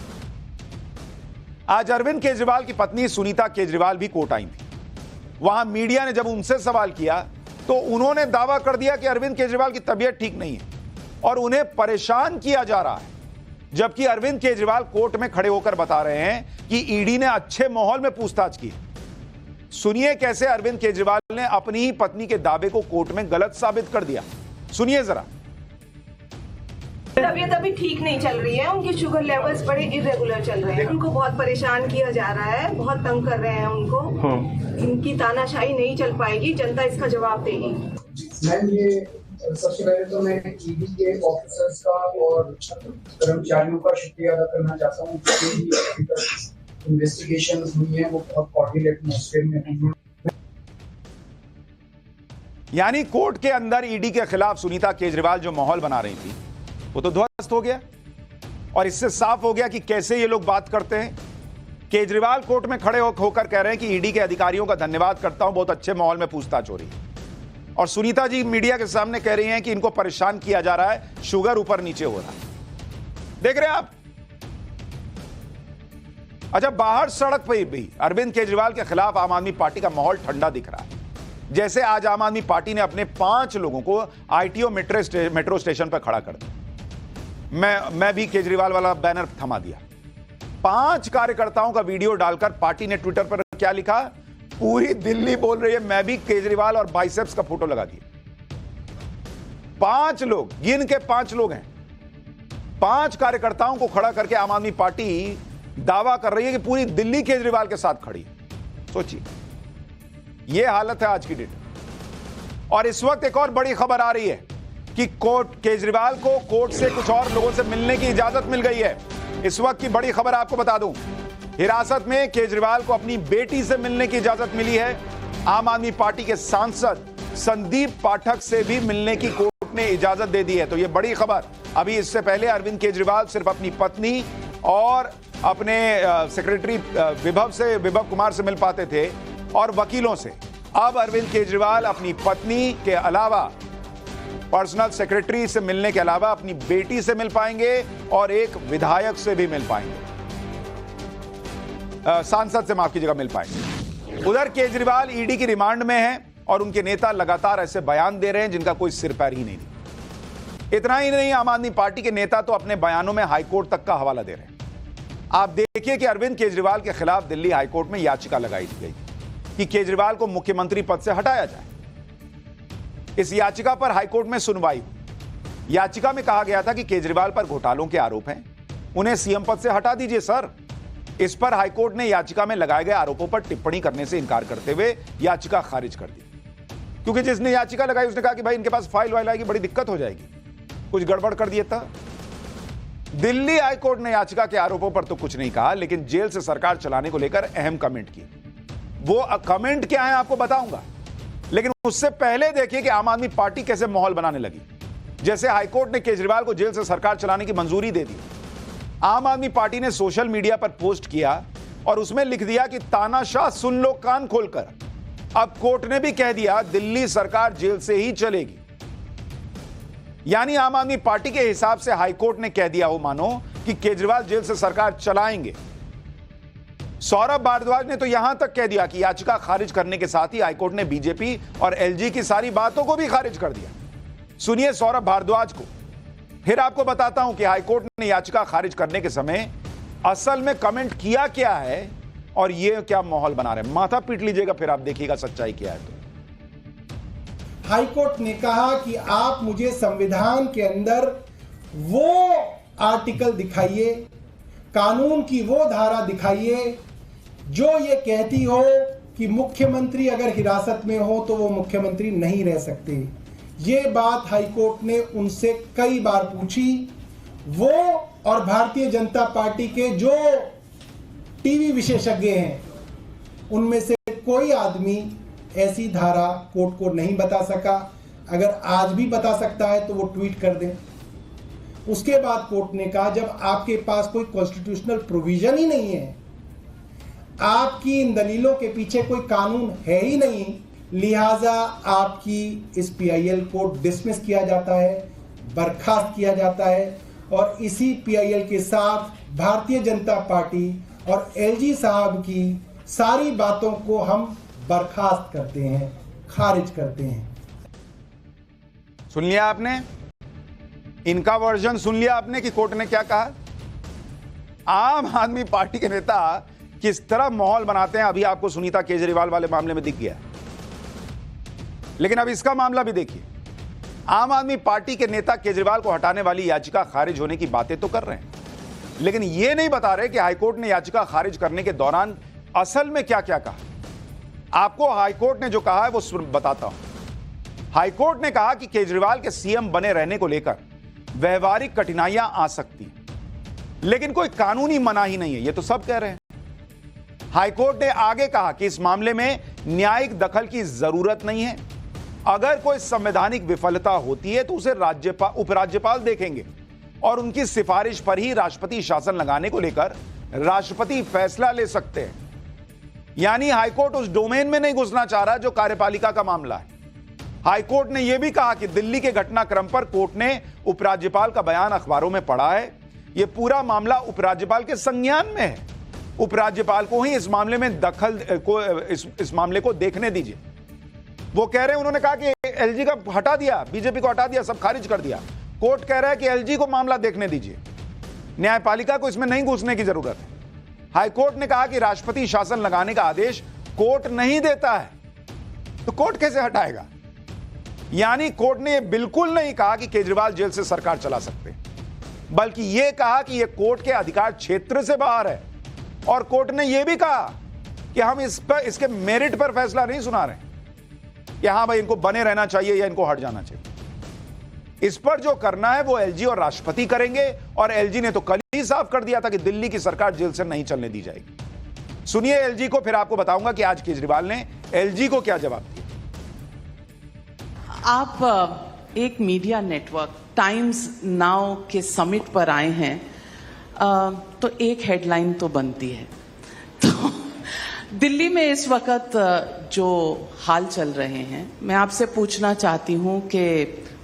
आज अरविंद केजरीवाल की पत्नी सुनीता केजरीवाल भी कोर्ट आई थी। वहां मीडिया ने जब उनसे सवाल किया तो उन्होंने दावा कर दिया कि अरविंद केजरीवाल की तबीयत ठीक नहीं है और उन्हें परेशान किया जा रहा है, जबकि अरविंद केजरीवाल कोर्ट में खड़े होकर बता रहे हैं कि ईडी ने अच्छे माहौल में पूछताछ की। सुनिए कैसे अरविंद केजरीवाल ने अपनी ही पत्नी के दावे को कोर्ट में गलत साबित कर दिया। सुनिए जरा। तबीयत अभी ठीक नहीं चल रही है, उनके शुगर लेवल्स बड़े इरेगुलर चल रहे हैं, उनको बहुत परेशान किया जा रहा है, बहुत तंग कर रहे हैं उनको। इनकी तानाशाही नहीं चल पाएगी, जनता इसका जवाब देगी। मैम, ये सबसे पहले तो मैं ईडी के ऑफिसर्स का और कर्मचारियों का शुक्रिया अदा करना चाहता हूँ। इन्वेस्टिगेशन हुई है वो बहुत कॉर्डियल एटमॉस्फेयर में हुई है। यानी कोर्ट के अंदर ईडी के खिलाफ सुनीता केजरीवाल जो माहौल बना रही थी वो तो ध्वस्त हो गया और इससे साफ हो गया कि कैसे ये लोग बात करते हैं। केजरीवाल कोर्ट में खड़े होकर कह रहे हैं कि ईडी के अधिकारियों का धन्यवाद करता हूं, बहुत अच्छे माहौल में पूछताछ हो रही है। और सुनीता जी मीडिया के सामने कह रही हैं कि इनको परेशान किया जा रहा है, शुगर ऊपर नीचे हो रहा है। देख रहे हैं आप। अच्छा, बाहर सड़क पर भी अरविंद केजरीवाल के खिलाफ आम आदमी पार्टी का माहौल ठंडा दिख रहा है। जैसे आज आम आदमी पार्टी ने अपने 5 लोगों को आईटीओ मेट्रो स्टेशन पर खड़ा कर दिया। मैं भी केजरीवाल वाला बैनर थमा दिया। 5 कार्यकर्ताओं का वीडियो डालकर पार्टी ने ट्विटर पर क्या लिखा, पूरी दिल्ली बोल रही है मैं भी केजरीवाल, और बाइसेप्स का फोटो लगा दिया। 5 लोग, गिन के 5 लोग हैं। 5 कार्यकर्ताओं को खड़ा करके आम आदमी पार्टी दावा कर रही है कि पूरी दिल्ली केजरीवाल के साथ खड़ी है। सोचिए, यह हालत है आज की डेट। और इस वक्त एक और बड़ी खबर आ रही है कि केजरीवाल को कोर्ट से कुछ और लोगों से मिलने की इजाजत मिल गई है। इस वक्त की बड़ी खबर आपको बता दूं, हिरासत में केजरीवाल को अपनी बेटी से मिलने की इजाजत मिली है। आम आदमी पार्टी के सांसद संदीप पाठक से भी मिलने की कोर्ट ने इजाजत दे दी है। तो यह बड़ी खबर। अभी इससे पहले अरविंद केजरीवाल सिर्फ अपनी पत्नी और अपने सेक्रेटरी विभव कुमार से मिल पाते थे और वकीलों से। अब अरविंद केजरीवाल अपनी पत्नी के अलावा, पर्सनल सेक्रेटरी से मिलने के अलावा अपनी बेटी से मिल पाएंगे और एक विधायक से भी मिल पाएंगे, सांसद से माफ कीजिएगा, मिल पाएंगे। उधर केजरीवाल ईडी की रिमांड में हैं और उनके नेता लगातार ऐसे बयान दे रहे हैं जिनका कोई सिर पैर ही नहीं। इतना ही नहीं, आम आदमी पार्टी के नेता तो अपने बयानों में हाईकोर्ट तक का हवाला दे रहे हैं। आप देखिए कि अरविंद केजरीवाल के खिलाफ दिल्ली हाईकोर्ट में याचिका लगाई गई कि केजरीवाल को मुख्यमंत्री पद से हटाया जाए। इस याचिका पर हाईकोर्ट में सुनवाई हुई। याचिका में कहा गया था कि केजरीवाल पर घोटालों के आरोप हैं, उन्हें सीएम पद से हटा दीजिए सर। इस पर हाईकोर्ट ने याचिका में लगाए गए आरोपों पर टिप्पणी करने से इनकार करते हुए याचिका खारिज कर दी, क्योंकि जिसने याचिका लगाई उसने कहा कि भाई इनके पास फाइल वाइल आएगी, बड़ी दिक्कत हो जाएगी, कुछ गड़बड़ कर दिया था। दिल्ली हाईकोर्ट ने याचिका के आरोपों पर तो कुछ नहीं कहा, लेकिन जेल से सरकार चलाने को लेकर अहम कमेंट किए। वो कमेंट क्या है आपको बताऊंगा, लेकिन उससे पहले देखिए कि आम आदमी पार्टी कैसे माहौल बनाने लगी। जैसे हाईकोर्ट ने केजरीवाल को जेल से सरकार चलाने की मंजूरी दे दी, आम आदमी पार्टी ने सोशल मीडिया पर पोस्ट किया और उसमें लिख दिया कि तानाशाह सुन लो कान खोलकर। अब कोर्ट ने भी कह दिया दिल्ली सरकार जेल से ही चलेगी। यानी आम आदमी पार्टी के हिसाब से हाईकोर्ट ने कह दिया हो मानो कि केजरीवाल जेल से सरकार चलाएंगे। सौरभ भारद्वाज ने तो यहां तक कह दिया कि याचिका खारिज करने के साथ ही हाईकोर्ट ने बीजेपी और एलजी की सारी बातों को भी खारिज कर दिया। सुनिए सौरभ भारद्वाज को, फिर आपको बताता हूं कि हाईकोर्ट ने याचिका खारिज करने के समय असल में कमेंट किया क्या है और ये क्या माहौल बना रहे हैं। माथा पीट लीजिएगा, फिर आप देखिएगा सच्चाई क्या है। तो हाईकोर्ट ने कहा कि आप मुझे संविधान के अंदर वो आर्टिकल दिखाइए, कानून की वो धारा दिखाइए जो ये कहती हो कि मुख्यमंत्री अगर हिरासत में हो तो वो मुख्यमंत्री नहीं रह सकते। ये बात हाईकोर्ट ने उनसे कई बार पूछी। वो और भारतीय जनता पार्टी के जो टीवी विशेषज्ञ हैं उनमें से कोई आदमी ऐसी धारा कोर्ट को नहीं बता सका। अगर आज भी बता सकता है तो वो ट्वीट कर दें। उसके बाद कोर्ट ने कहा जब आपके पास कोई कॉन्स्टिट्यूशनल प्रोविजन ही नहीं है, आपकी इन दलीलों के पीछे कोई कानून है ही नहीं, लिहाजा आपकी इस पीआईएल को डिसमिस किया जाता है, बर्खास्त किया जाता है और इसी पीआईएल के साथ भारतीय जनता पार्टी और एलजी साहब की सारी बातों को हम बर्खास्त करते हैं, खारिज करते हैं। सुन लिया आपने, इनका वर्जन सुन लिया आपने कि कोर्ट ने क्या कहा। आम आदमी पार्टी के नेता किस तरह माहौल बनाते हैं अभी आपको सुनीता केजरीवाल वाले मामले में दिख गया। लेकिन अब इसका मामला भी देखिए। आम आदमी पार्टी के नेता केजरीवाल को हटाने वाली याचिका खारिज होने की बातें तो कर रहे हैं, लेकिन यह नहीं बता रहे कि हाईकोर्ट ने याचिका खारिज करने के दौरान असल में क्या क्या कहा। आपको हाईकोर्ट ने जो कहा है वो बताता हूं। हाईकोर्ट ने कहा कि केजरीवाल के सीएम बने रहने को लेकर व्यवहारिक कठिनाइयां आ सकती हैं, लेकिन कोई कानूनी मनाही नहीं है, ये तो सब कह रहे हैं। हाईकोर्ट ने आगे कहा कि इस मामले में न्यायिक दखल की जरूरत नहीं है। अगर कोई संवैधानिक विफलता होती है तो उसे उपराज्यपाल देखेंगे और उनकी सिफारिश पर ही राष्ट्रपति शासन लगाने को लेकर राष्ट्रपति फैसला ले सकते हैं। यानी हाईकोर्ट उस डोमेन में नहीं घुसना चाह रहा जो कार्यपालिका का मामला है। हाईकोर्ट ने यह भी कहा कि दिल्ली के घटनाक्रम पर कोर्ट ने उपराज्यपाल का बयान अखबारों में पढ़ा है। यह पूरा मामला उपराज्यपाल के संज्ञान में है। उपराज्यपाल को ही इस मामले में दखल को इस मामले को देखने दीजिए। वो कह रहे हैं, उन्होंने कहा कि एलजी का हटा दिया, बीजेपी को हटा दिया, सब खारिज कर दिया। कोर्ट कह रहा है कि एलजी को मामला देखने दीजिए, न्यायपालिका को इसमें नहीं घुसने की जरूरत है। हाईकोर्ट ने कहा कि राष्ट्रपति शासन लगाने का आदेश कोर्ट नहीं देता है, तो कोर्ट कैसे हटाएगा। यानी कोर्ट ने यह बिल्कुल नहीं कहा कि केजरीवाल जेल से सरकार चला सकते हैं, बल्कि यह कहा कि यह कोर्ट के अधिकार क्षेत्र से बाहर है। और कोर्ट ने यह भी कहा कि हम इस पर इसके मेरिट पर फैसला नहीं सुना रहे कि हां भाई इनको बने रहना चाहिए या इनको हट जाना चाहिए। इस पर जो करना है वो एलजी और राष्ट्रपति करेंगे। और एलजी ने तो कल ही साफ कर दिया था कि दिल्ली की सरकार जेल से नहीं चलने दी जाएगी। सुनिए एलजी को, फिर आपको बताऊंगा कि आज केजरीवाल ने एलजी को क्या जवाब दिया। आप एक मीडिया नेटवर्क टाइम्स नाउ के समिट पर आए हैं, तो एक हेडलाइन तो बनती है। तो दिल्ली में इस वक्त जो हाल चल रहे हैं, मैं आपसे पूछना चाहती हूं कि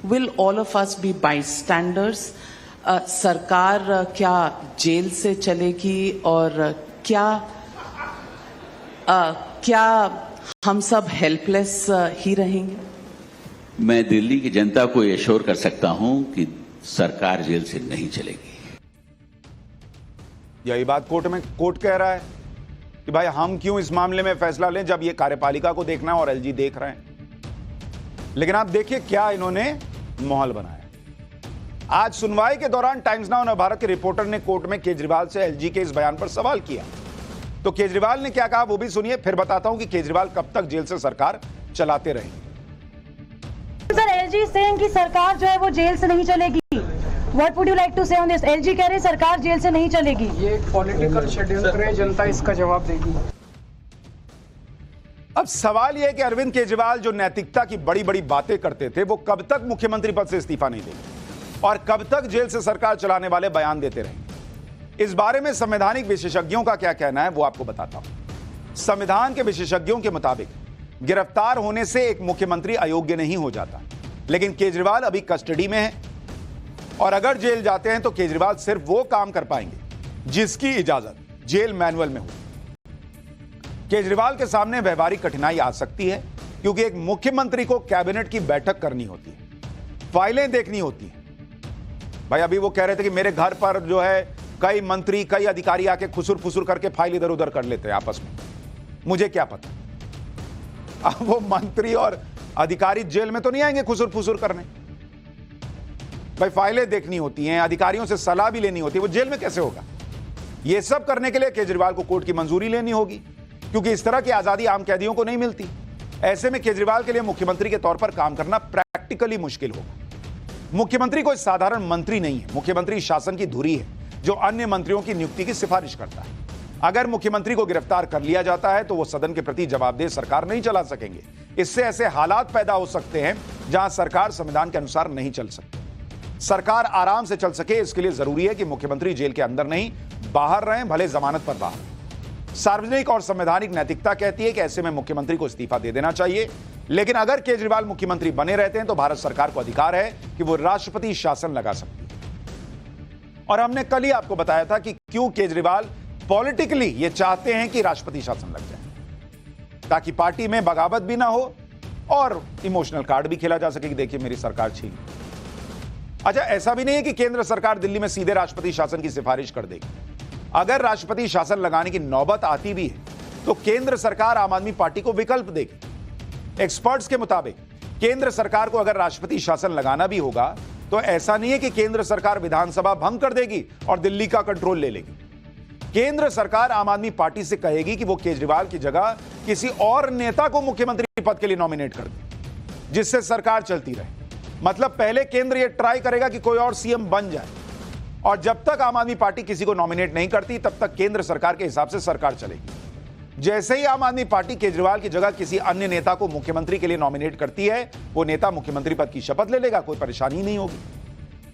will all of us be bystanders. सरकार क्या जेल से चलेगी और क्या हम सब हेल्पलेस ही रहेंगे? मैं दिल्ली की जनता को एश्योर कर सकता हूं कि सरकार जेल से नहीं चलेगी। यही बात कोर्ट कह रहा है कि भाई हम क्यों इस मामले में फैसला लें जब ये कार्यपालिका को देखना है और एलजी देख रहे हैं। लेकिन आप देखिए क्या इन्होंने माहौल बनाया। आज सुनवाई के दौरान टाइम्स नाउ नवभारत के रिपोर्टर ने कोर्ट में केजरीवाल से एलजी के इस बयान पर सवाल किया। तो केजरीवाल ने क्या कहा वो भी सुनिए, फिर बताता हूं कि केजरीवाल कब तक जेल से सरकार चलाते रहेंगे। सर, एलजी सेइंग की सरकार जो है वो जेल से नहीं चलेगी। What would you like to say on this? LG कह रहे सरकार जेल से नहीं चलेगी। ये एक पॉलिटिकल शेड्यूल है, जनता इसका जवाब देगी। अब सवाल यह है कि अरविंद केजरीवाल जो नैतिकता की बड़ी बड़ी बातें करते थे, वो कब तक मुख्यमंत्री पद से इस्तीफा नहीं देंगे और कब तक जेल से सरकार चलाने वाले बयान देते रहेंगे? इस बारे में संवैधानिक विशेषज्ञों का क्या कहना है वो आपको बताता हूं। संविधान के विशेषज्ञों के मुताबिक गिरफ्तार होने से एक मुख्यमंत्री अयोग्य नहीं हो जाता, लेकिन केजरीवाल अभी कस्टडी में है और अगर जेल जाते हैं तो केजरीवाल सिर्फ वो काम कर पाएंगे जिसकी इजाजत जेल मैनुअल में हो। केजरीवाल के सामने व्यवहारिक कठिनाई आ सकती है क्योंकि एक मुख्यमंत्री को कैबिनेट की बैठक करनी होती है, फाइलें देखनी होती हैं। भाई अभी वो कह रहे थे कि मेरे घर पर जो है कई मंत्री कई अधिकारी आके खुसुर फुसुर करके फाइल इधर उधर कर लेते हैं आपस में, मुझे क्या पता। अब वो मंत्री और अधिकारी जेल में तो नहीं आएंगे खुसुर फुसुर करने, भाई फाइलें देखनी होती हैं, अधिकारियों से सलाह भी लेनी होती है, वो जेल में कैसे होगा? ये सब करने के लिए केजरीवाल को कोर्ट की मंजूरी लेनी होगी क्योंकि इस तरह की आजादी आम कैदियों को नहीं मिलती। ऐसे में केजरीवाल के लिए मुख्यमंत्री के तौर पर काम करना प्रैक्टिकली मुश्किल होगा। मुख्यमंत्री कोई साधारण मंत्री नहीं है, मुख्यमंत्री शासन की धुरी है जो अन्य मंत्रियों की नियुक्ति की सिफारिश करता है। अगर मुख्यमंत्री को गिरफ्तार कर लिया जाता है तो वो सदन के प्रति जवाबदेह सरकार नहीं चला सकेंगे। इससे ऐसे हालात पैदा हो सकते हैं जहां सरकार संविधान के अनुसार नहीं चल सकती। सरकार आराम से चल सके इसके लिए जरूरी है कि मुख्यमंत्री जेल के अंदर नहीं बाहर रहें, भले जमानत पर बाहर। सार्वजनिक और संवैधानिक नैतिकता कहती है कि ऐसे में मुख्यमंत्री को इस्तीफा दे देना चाहिए, लेकिन अगर केजरीवाल मुख्यमंत्री बने रहते हैं तो भारत सरकार को अधिकार है कि वो राष्ट्रपति शासन लगा सकती है। और हमने कल ही आपको बताया था कि क्यों केजरीवाल पॉलिटिकली ये चाहते हैं कि राष्ट्रपति शासन लग जाए ताकि पार्टी में बगावत भी ना हो और इमोशनल कार्ड भी खेला जा सके कि देखिए मेरी सरकार छीन। अच्छा, ऐसा भी नहीं है कि केंद्र सरकार दिल्ली में सीधे राष्ट्रपति शासन की सिफारिश कर देगी। अगर राष्ट्रपति शासन लगाने की नौबत आती भी है तो केंद्र सरकार आम आदमी पार्टी को विकल्प देगी। एक्सपर्ट्स के मुताबिक केंद्र सरकार को अगर राष्ट्रपति शासन लगाना भी होगा तो ऐसा नहीं है कि केंद्र सरकार विधानसभा भंग कर देगी और दिल्ली का कंट्रोल ले लेगी। केंद्र सरकार आम आदमी पार्टी से कहेगी कि वो केजरीवाल की जगह किसी और नेता को मुख्यमंत्री पद के लिए नॉमिनेट कर दे जिससे सरकार चलती रहे। मतलब पहले केंद्र ये ट्राई करेगा कि कोई और सीएम बन जाए और जब तक आम आदमी पार्टी किसी को नॉमिनेट नहीं करती तब तक केंद्र सरकार के हिसाब से सरकार चलेगी। जैसे ही आम आदमी पार्टी केजरीवाल की जगह किसी अन्य नेता को मुख्यमंत्री के लिए नॉमिनेट करती है, वो नेता मुख्यमंत्री पद की शपथ ले लेगा, कोई परेशानी नहीं होगी।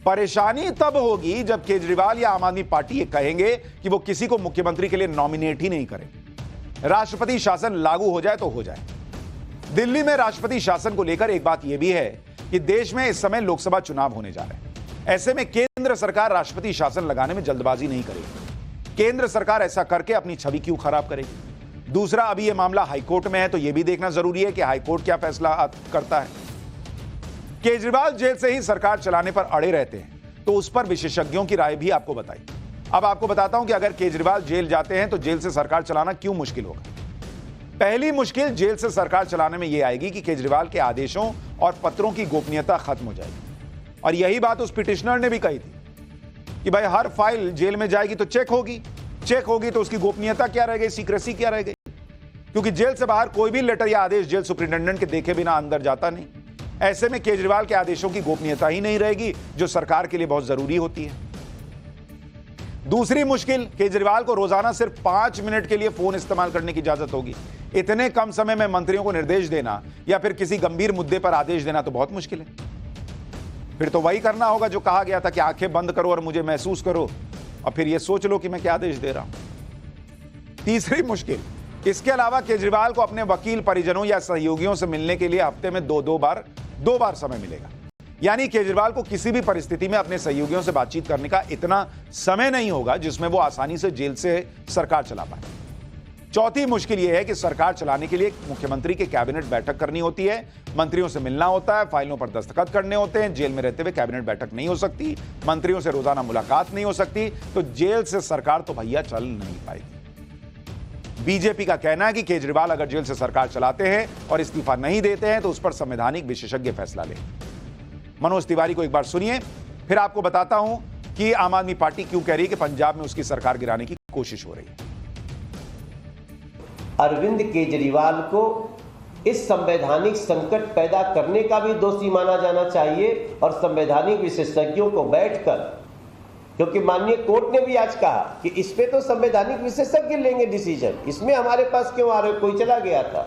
परेशानी तब होगी जब केजरीवाल या आम आदमी पार्टी ये कहेंगे कि वो किसी को मुख्यमंत्री के लिए नॉमिनेट ही नहीं करेंगे। राष्ट्रपति शासन लागू हो जाए तो हो जाए। दिल्ली में राष्ट्रपति शासन को लेकर एक बात यह भी है कि देश में इस समय लोकसभा चुनाव होने जा रहे हैं। ऐसे में केंद्र सरकार राष्ट्रपति शासन लगाने में जल्दबाजी नहीं करेगी। केंद्र सरकार ऐसा करके अपनी छवि क्यों खराब करेगी? दूसरा, अभी यह मामला हाईकोर्ट में है तो यह भी देखना जरूरी है कि हाईकोर्ट क्या फैसला करता है। केजरीवाल जेल से ही सरकार चलाने पर अड़े रहते हैं तो उस पर विशेषज्ञों की राय भी आपको बताई। अब आपको बताता हूं कि अगर केजरीवाल जेल जाते हैं तो जेल से सरकार चलाना क्यों मुश्किल होगा। पहली मुश्किल जेल से सरकार चलाने में यह आएगी कि केजरीवाल के आदेशों और पत्रों की गोपनीयता खत्म हो जाएगी। और यही बात उस पिटिशनर ने भी कही थी कि भाई हर फाइल जेल में जाएगी तो चेक होगी तो उसकी गोपनीयता क्या रह गई, सीक्रेसी क्या रह गई, क्योंकि जेल से बाहर कोई भी लेटर या आदेश जेल सुपरिटेंडेंट के देखे बिना अंदर जाता नहीं। ऐसे में केजरीवाल के आदेशों की गोपनीयता ही नहीं रहेगी जो सरकार के लिए बहुत जरूरी होती है। दूसरी मुश्किल, केजरीवाल को रोजाना सिर्फ 5 मिनट के लिए फोन इस्तेमाल करने की इजाजत होगी। इतने कम समय में मंत्रियों को निर्देश देना या फिर किसी गंभीर मुद्दे पर आदेश देना तो बहुत मुश्किल है। फिर तो वही करना होगा जो कहा गया था कि आंखें बंद करो और मुझे महसूस करो और फिर यह सोच लो कि मैं क्या आदेश दे रहा हूं। तीसरी मुश्किल, इसके अलावा केजरीवाल को अपने वकील परिजनों या सहयोगियों से मिलने के लिए हफ्ते में दो बार समय मिलेगा। यानी केजरीवाल को किसी भी परिस्थिति में अपने सहयोगियों से बातचीत करने का इतना समय नहीं होगा जिसमें वो आसानी से जेल से सरकार चला पाए। चौथी मुश्किल यह है कि सरकार चलाने के लिए मुख्यमंत्री की कैबिनेट बैठक करनी होती है, मंत्रियों से मिलना होता है, फाइलों पर दस्तखत करने होते हैं। जेल में रहते हुए कैबिनेट बैठक नहीं हो सकती, मंत्रियों से रोजाना मुलाकात नहीं हो सकती, तो जेल से सरकार तो भैया चल नहीं पाएगी। बीजेपी का कहना है कि केजरीवाल अगर जेल से सरकार चलाते हैं और इस्तीफा नहीं देते हैं तो उस पर संवैधानिक विशेषज्ञ फैसला लें। मनोज तिवारी को एक बार सुनिए, फिर आपको बताता हूं कि आम आदमी पार्टी क्यों कह रही है कि पंजाब में उसकी सरकार गिराने की कोशिश हो रही है। अरविंद केजरीवाल को इस संवैधानिक संकट पैदा करने का भी दोषी माना जाना चाहिए और संवैधानिक विशेषज्ञों को बैठकर, क्योंकि माननीय कोर्ट ने भी आज कहा कि इस पे तो संवैधानिक विशेषज्ञ लेंगे डिसीजन, इसमें हमारे पास क्यों आ रहे, कोई चला गया था।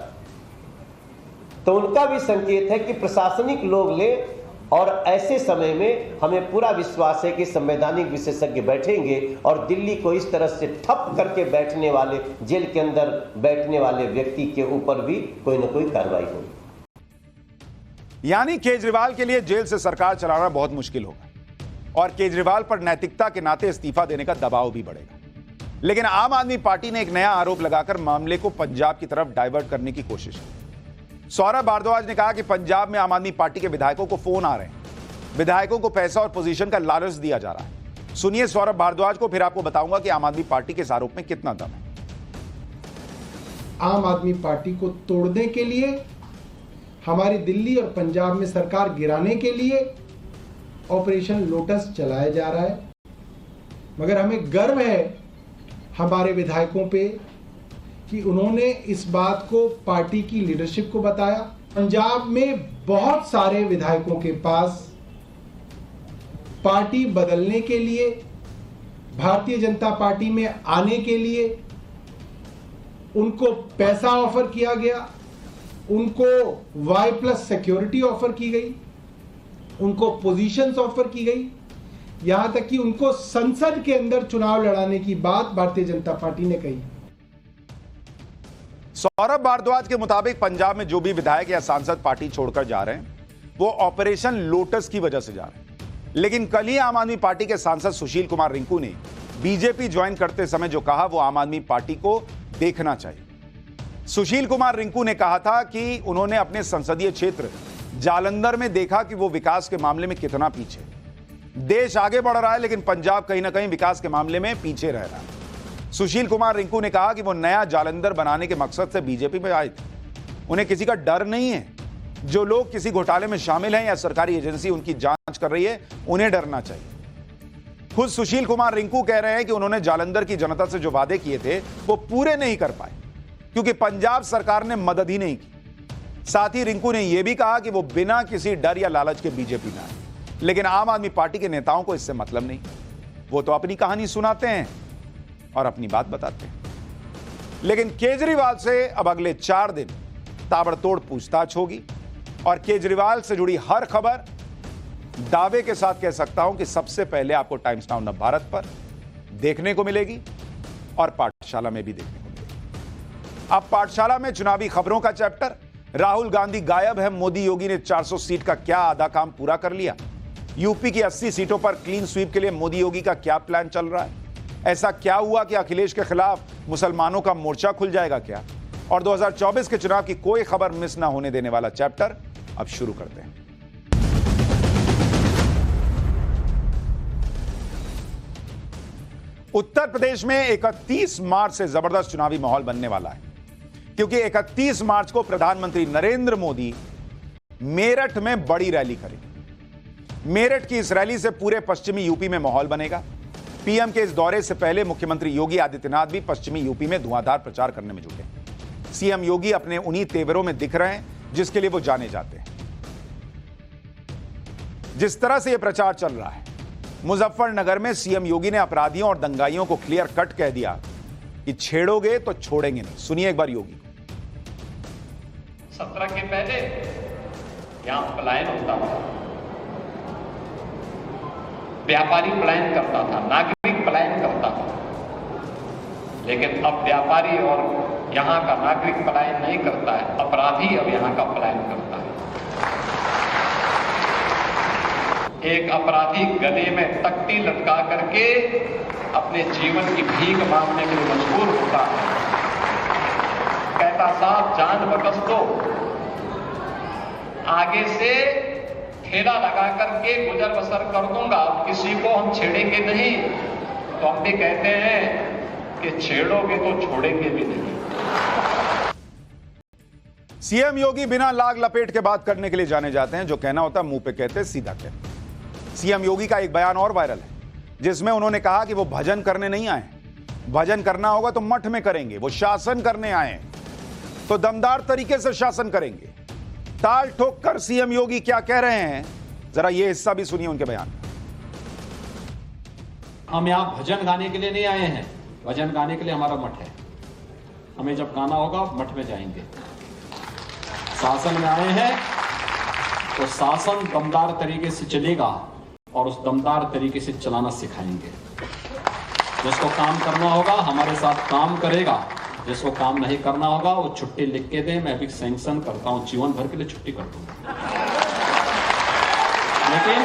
तो उनका भी संकेत है कि प्रशासनिक लोग लें और ऐसे समय में हमें पूरा विश्वास है कि संवैधानिक विशेषज्ञ बैठेंगे और दिल्ली को इस तरह से ठप करके बैठने वाले, जेल के अंदर बैठने वाले व्यक्ति के ऊपर भी कोई ना कोई कार्रवाई होगी। यानी केजरीवाल के लिए जेल से सरकार चलाना बहुत मुश्किल होगा और केजरीवाल पर नैतिकता के नाते इस्तीफा देने का दबाव भी बढ़ेगा। लेकिन आम आदमी पार्टी ने एक नया आरोप लगाकर मामले को पंजाब की तरफ डाइवर्ट करने की कोशिश की। सौरभ भारद्वाज ने कहा कि पंजाब में आम आदमी पार्टी के विधायकों को फोन आ रहे हैं, विधायकों को पैसा और पोजीशन का लालच दिया जा रहा है। सुनिए सौरभ भारद्वाज को, फिर आपको बताऊंगा कि आम आदमी पार्टी के इस आरोप में कितना दम है। आम आदमी पार्टी को तोड़ने के लिए, हमारी दिल्ली और पंजाब में सरकार गिराने के लिए ऑपरेशन लोटस चलाया जा रहा है। मगर हमें गर्व है हमारे विधायकों पे कि उन्होंने इस बात को पार्टी की लीडरशिप को बताया। पंजाब में बहुत सारे विधायकों के पास पार्टी बदलने के लिए, भारतीय जनता पार्टी में आने के लिए उनको पैसा ऑफर किया गया, उनको Y+ सिक्योरिटी ऑफर की गई, उनको पोजीशंस ऑफर की गई, यहां तक कि उनको संसद के अंदर चुनाव लड़ाने की बात भारतीय जनता पार्टी ने कही। सौरभ भारद्वाज के मुताबिक पंजाब में जो भी विधायक या सांसद पार्टी छोड़कर जा रहे हैं वो ऑपरेशन लोटस की वजह से जा रहे हैं। लेकिन कल ही आम आदमी पार्टी के सांसद सुशील कुमार रिंकू ने बीजेपी ज्वाइन करते समय जो कहा वो आम आदमी पार्टी को देखना चाहिए। सुशील कुमार रिंकू ने कहा था कि उन्होंने अपने संसदीय क्षेत्र जालंधर में देखा कि वो विकास के मामले में कितना पीछे। देश आगे बढ़ रहा है लेकिन पंजाब कहीं ना कहीं विकास के मामले में पीछे रह रहा है। सुशील कुमार रिंकू ने कहा कि वो नया जालंधर बनाने के मकसद से बीजेपी में आए थे, उन्हें किसी का डर नहीं है। जो लोग किसी घोटाले में शामिल हैं या सरकारी एजेंसी उनकी जांच कर रही है, उन्हें डरना चाहिए। खुद सुशील कुमार रिंकू कह रहे हैं कि उन्होंने जालंधर की जनता से जो वादे किए थे वो पूरे नहीं कर पाए क्योंकि पंजाब सरकार ने मदद ही नहीं की। साथ ही रिंकू ने यह भी कहा कि वो बिना किसी डर या लालच के बीजेपी में आए, लेकिन आम आदमी पार्टी के नेताओं को इससे मतलब नहीं। वो तो अपनी कहानी सुनाते हैं और अपनी बात बताते हैं। लेकिन केजरीवाल से अब अगले 4 दिन ताबड़तोड़ पूछताछ होगी और केजरीवाल से जुड़ी हर खबर दावे के साथ कह सकता हूं कि सबसे पहले आपको टाइम्स नाउ नवभारत पर देखने को मिलेगी और पाठशाला में भी देखने को मिलेगी। अब पाठशाला में चुनावी खबरों का चैप्टर, राहुल गांधी गायब है, मोदी योगी ने 400 सीट का क्या आधा काम पूरा कर लिया, यूपी की 80 सीटों पर क्लीन स्वीप के लिए मोदी योगी का क्या प्लान चल रहा है, ऐसा क्या हुआ कि अखिलेश के खिलाफ मुसलमानों का मोर्चा खुल जाएगा क्या, और 2024 के चुनाव की कोई खबर मिस ना होने देने वाला चैप्टर अब शुरू करते हैं। उत्तर प्रदेश में 31 मार्च से जबरदस्त चुनावी माहौल बनने वाला है क्योंकि 31 मार्च को प्रधानमंत्री नरेंद्र मोदी मेरठ में बड़ी रैली करेंगे। मेरठ की इस रैली से पूरे पश्चिमी यूपी में माहौल बनेगा। पीएम के इस दौरे से पहले मुख्यमंत्री योगी आदित्यनाथ भी पश्चिमी यूपी में धुआंधार प्रचार करने में जुटे। सीएम योगी अपने उन्हीं तेवरों में दिख रहे हैं जिसके लिए वो जाने जाते हैं। जिस तरह से यह प्रचार चल रहा है, मुजफ्फरनगर में सीएम योगी ने अपराधियों और दंगाइयों को क्लियर कट कह दिया कि छेड़ोगे तो छोड़ेंगे नहीं। सुनिए एक बार योगी। 17 के पहले यहां पलायन होता था, व्यापारी पलायन करता था, नागरिक पलायन करता था, लेकिन अब व्यापारी और यहां का नागरिक पलायन नहीं करता है, अपराधी अब यहां का पलायन करता है। एक अपराधी गले में तख्ती लटका करके अपने जीवन की भीख मांगने के लिए मजबूर होता है, कहता साहब जान बकस दो, आगे से ठेला लगा करके गुजर बसर कर दूंगा, किसी को हम छेड़ेंगे नहीं। तो हम भी कहते हैं कि छेड़ोगे तो छोड़ेंगे भी नहीं। सीएम योगी बिना लाग लपेट के बात करने के लिए जाने जाते हैं। जो कहना होता है मुंह पे कहते, सीधा कहते। सीएम योगी का एक बयान और वायरल है जिसमें उन्होंने कहा कि वो भजन करने नहीं आए, भजन करना होगा तो मठ में करेंगे, वो शासन करने आए। तो दमदार तरीके से शासन करेंगे। ताल ठोक कर सीएम योगी क्या कह रहे हैं, जरा ये हिस्सा भी सुनिए उनके बयान। हम यहाँ भजन गाने के लिए नहीं आए हैं, भजन गाने के लिए हमारा मठ है। हमें जब गाना होगा मठ में जाएंगे। शासन में आए हैं तो शासन दमदार तरीके से चलेगा और उस दमदार तरीके से चलाना सिखाएंगे। जिसको काम करना होगा हमारे साथ काम करेगा, जिसको काम नहीं करना होगा वो छुट्टी लिख के दे, मैं भी सैंक्शन करता हूं, जीवन भर के लिए छुट्टी कर दूंगा। लेकिन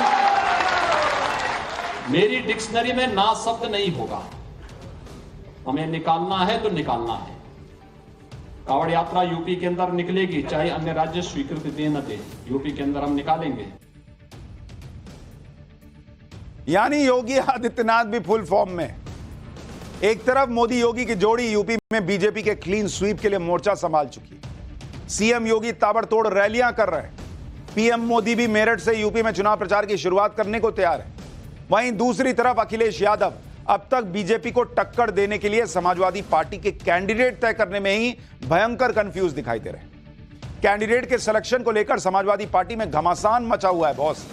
मेरी डिक्शनरी में ना शब्द नहीं होगा, हमें निकालना है तो निकालना है। कावड़ यात्रा यूपी के अंदर निकलेगी, चाहे अन्य राज्य स्वीकृति दे न दे, यूपी के अंदर हम निकालेंगे। यानी योगी आदित्यनाथ भी फुल फॉर्म में। एक तरफ मोदी योगी की जोड़ी यूपी में बीजेपी के क्लीन स्वीप के लिए मोर्चा संभाल चुकी है। सीएम योगी ताबड़तोड़ रैलियां कर रहे हैं। पीएम मोदी भी मेरठ से यूपी में चुनाव प्रचार की शुरुआत करने को तैयार है। वहीं दूसरी तरफ अखिलेश यादव अब तक बीजेपी को टक्कर देने के लिए समाजवादी पार्टी के कैंडिडेट तय करने में ही भयंकर कंफ्यूज दिखाई दे रहे हैं। कैंडिडेट के सिलेक्शन को लेकर समाजवादी पार्टी में घमासान मचा हुआ है बॉस।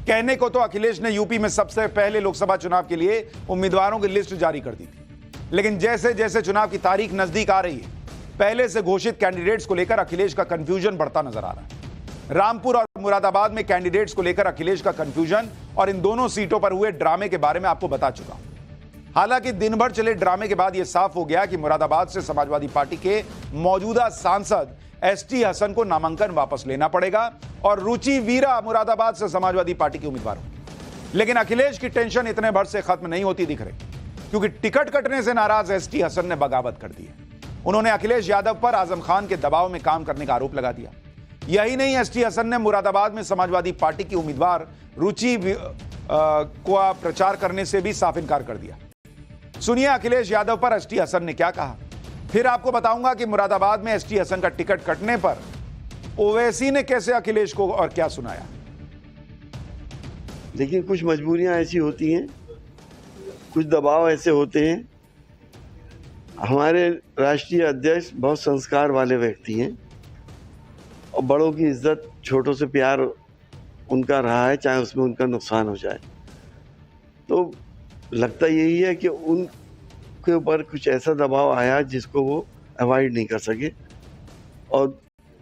कहने को तो अखिलेश ने यूपी में सबसे पहले लोकसभा चुनाव के लिए उम्मीदवारों की लिस्ट जारी कर दी थी, लेकिन जैसे जैसे चुनाव की तारीख नजदीक आ रही है, पहले से घोषित कैंडिडेट्स को लेकर अखिलेश का कंफ्यूजन बढ़ता नजर आ रहा है। रामपुर और मुरादाबाद में कैंडिडेट्स को लेकर अखिलेश का कंफ्यूजन और इन दोनों सीटों पर हुए ड्रामे के बारे में आपको बता चुका हूं। हालांकि दिन भर चले ड्रामे के बाद यह साफ हो गया कि मुरादाबाद से समाजवादी पार्टी के मौजूदा सांसद एसटी हसन को नामांकन वापस लेना पड़ेगा और रुचि वीरा मुरादाबाद से समाजवादी पार्टी के उम्मीदवार होंगे। लेकिन अखिलेश की टेंशन इतने भर से खत्म नहीं होती दिख रही, क्योंकि टिकट कटने से नाराज एसटी हसन ने बगावत कर दी है। उन्होंने अखिलेश यादव पर आजम खान के दबाव में काम करने का आरोप लगा दिया। यही नहीं, एसटी हसन ने मुरादाबाद में समाजवादी पार्टी की उम्मीदवार रुचि को प्रचार करने से भी साफ इनकार कर दिया। सुनिए अखिलेश यादव पर एसटी हसन ने क्या कहा, फिर आपको बताऊंगा कि मुरादाबाद में एसटी हसन का टिकट कटने पर ओवैसी ने कैसे अखिलेश को और क्या सुनाया। देखिए, कुछ मजबूरियां ऐसी होती हैं, कुछ दबाव ऐसे होते हैं। हमारे राष्ट्रीय अध्यक्ष बहुत संस्कार वाले व्यक्ति हैं और बड़ों की इज्जत, छोटों से प्यार उनका रहा है, चाहे उसमें उनका नुकसान हो जाए। तो लगता यही है कि उनके ऊपर कुछ ऐसा दबाव आया जिसको वो अवॉइड नहीं कर सके और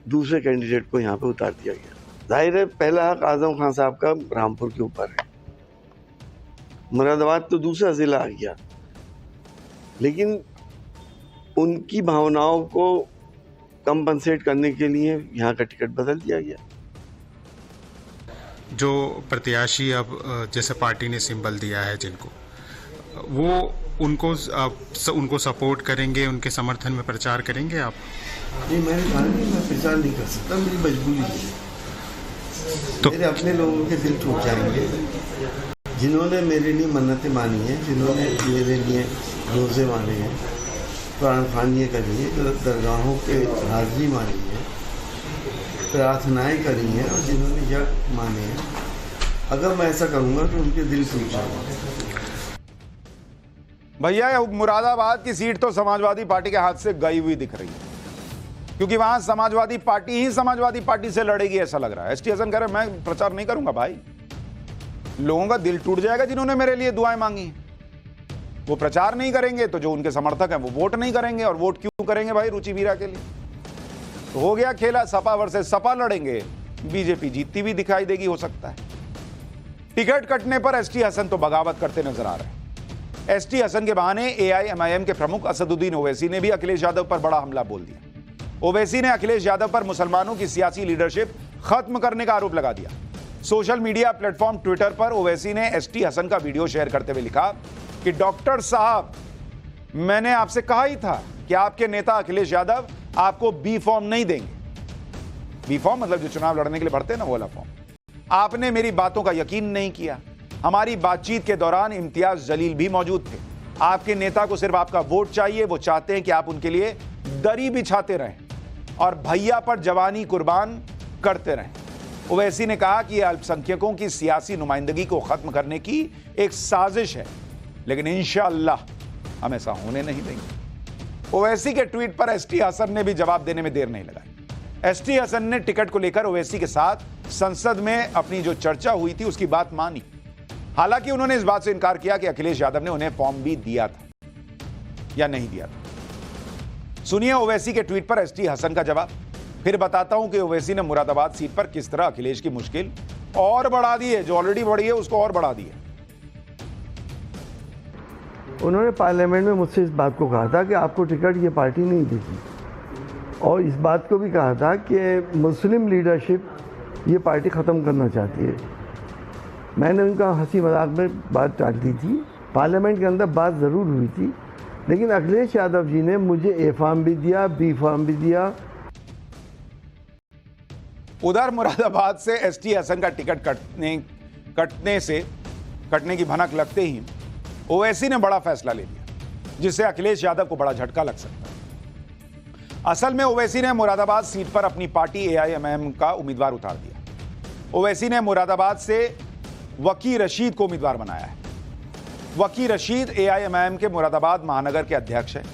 दूसरे कैंडिडेट को यहाँ पे उतार दिया गया। जाहिर है पहला हक आजम खान साहब का रामपुर के ऊपर है, मुरादाबाद तो दूसरा जिला आ गया, लेकिन उनकी भावनाओं को कंपनसेट करने के लिए यहाँ का टिकट बदल दिया गया। जो प्रत्याशी अब जैसे पार्टी ने सिंबल दिया है जिनको, वो उनको सपोर्ट करेंगे, उनके समर्थन में प्रचार करेंगे आप? नहीं, मैंने कहा नहीं, मैं प्रचार नहीं कर सकता, मेरी मजबूरी है। तो मेरे अपने लोगों के दिल टूट जाएंगे जिन्होंने मेरे लिए मन्नतें मानी हैं, जिन्होंने मेरे लिए रोज़े माने हैं, कुरान खानियाँ करी हैं, दरगाहों पे हाजिरी मानी है, प्रार्थनाएं करी हैं और जिन्होंने यज्ञ माने हैं। अगर मैं ऐसा करूँगा तो उनके दिल टूट जाएंगे। भैया मुरादाबाद की सीट तो समाजवादी पार्टी के हाथ से गई हुई दिख रही है, क्योंकि वहां समाजवादी पार्टी ही समाजवादी पार्टी से लड़ेगी ऐसा लग रहा है। एसटी हसन कह रहे मैं प्रचार नहीं करूंगा भाई, लोगों का दिल टूट जाएगा जिन्होंने मेरे लिए दुआएं मांगी। वो प्रचार नहीं करेंगे तो जो उनके समर्थक हैं वो वोट नहीं करेंगे, और वोट क्यों करेंगे भाई रुचि वीरा के लिए। तो हो गया खेला, सपा वर्सेस सपा लड़ेंगे, बीजेपी जीतती भी दिखाई देगी हो सकता है। टिकट कटने पर एसटी हसन तो बगावत करते नजर आ रहे हैं। एसटी हसन के बहाने एआईएमआईएम के प्रमुख असदुद्दीन ओवैसी ने भी अखिलेश यादव पर बड़ा हमला बोल दिया। ओवैसी ने अखिलेश यादव पर मुसलमानों की सियासी लीडरशिप खत्म करने का आरोप लगा दिया। सोशल मीडिया प्लेटफॉर्म ट्विटर पर ओवैसी ने एसटी हसन का वीडियो शेयर करते हुए लिखा कि डॉक्टर साहब, मैंने आपसे कहा ही था कि आपके नेता अखिलेश यादव आपको बी फॉर्म नहीं देंगे। बी फॉर्म मतलब जो चुनाव लड़ने के लिए भरते हैं ना, वो वाला फॉर्म। आपने मेरी बातों का यकीन नहीं किया। हमारी बातचीत के दौरान इम्तियाज जलील भी मौजूद थे। आपके नेता को सिर्फ आपका वोट चाहिए, वो चाहते हैं कि आप उनके लिए दरी बिछाते रहें और भैया पर जवानी कुर्बान करते रहें। ओवैसी ने कहा कि यह अल्पसंख्यकों की सियासी नुमाइंदगी को खत्म करने की एक साजिश है, लेकिन इंशाअल्लाह हम ऐसा होने नहीं देंगे। ओवैसी के ट्वीट पर एसटी हसन ने भी जवाब देने में देर नहीं लगाई। एसटी हसन ने टिकट को लेकर ओवैसी के साथ संसद में अपनी जो चर्चा हुई थी उसकी बात मानी। हालांकि उन्होंने इस बात से इनकार किया कि अखिलेश यादव ने उन्हें फॉर्म भी दिया था या नहीं दिया था। सुनिए ओवैसी के ट्वीट पर एसटी हसन का जवाब, फिर बताता हूं कि ओवैसी ने मुरादाबाद सीट पर किस तरह अखिलेश की मुश्किल और बढ़ा दी है, जो ऑलरेडी बढ़ी है उसको और बढ़ा दी है। उन्होंने पार्लियामेंट में मुझसे इस बात को कहा था कि आपको टिकट ये पार्टी नहीं देगी, और इस बात को भी कहा था कि मुस्लिम लीडरशिप ये पार्टी ख़त्म करना चाहती है। मैंने उनका हंसी मजाक में बात टाल दी थी। पार्लियामेंट के अंदर बात ज़रूर हुई थी, लेकिन अखिलेश यादव जी ने मुझे ए फॉर्म भी दिया, बी फॉर्म भी दिया। उधर मुरादाबाद से एसटी हसन का टिकट कटने की भनक लगते ही ओवैसी ने बड़ा फैसला ले लिया, जिससे अखिलेश यादव को बड़ा झटका लग सकता है। असल में ओवैसी ने मुरादाबाद सीट पर अपनी पार्टी एआईएमआईएम का उम्मीदवार उतार दिया। ओवैसी ने मुरादाबाद से वकी रशीद को उम्मीदवार बनाया है। वकी रशीद एआईएमआईएम के मुरादाबाद महानगर के अध्यक्ष हैं।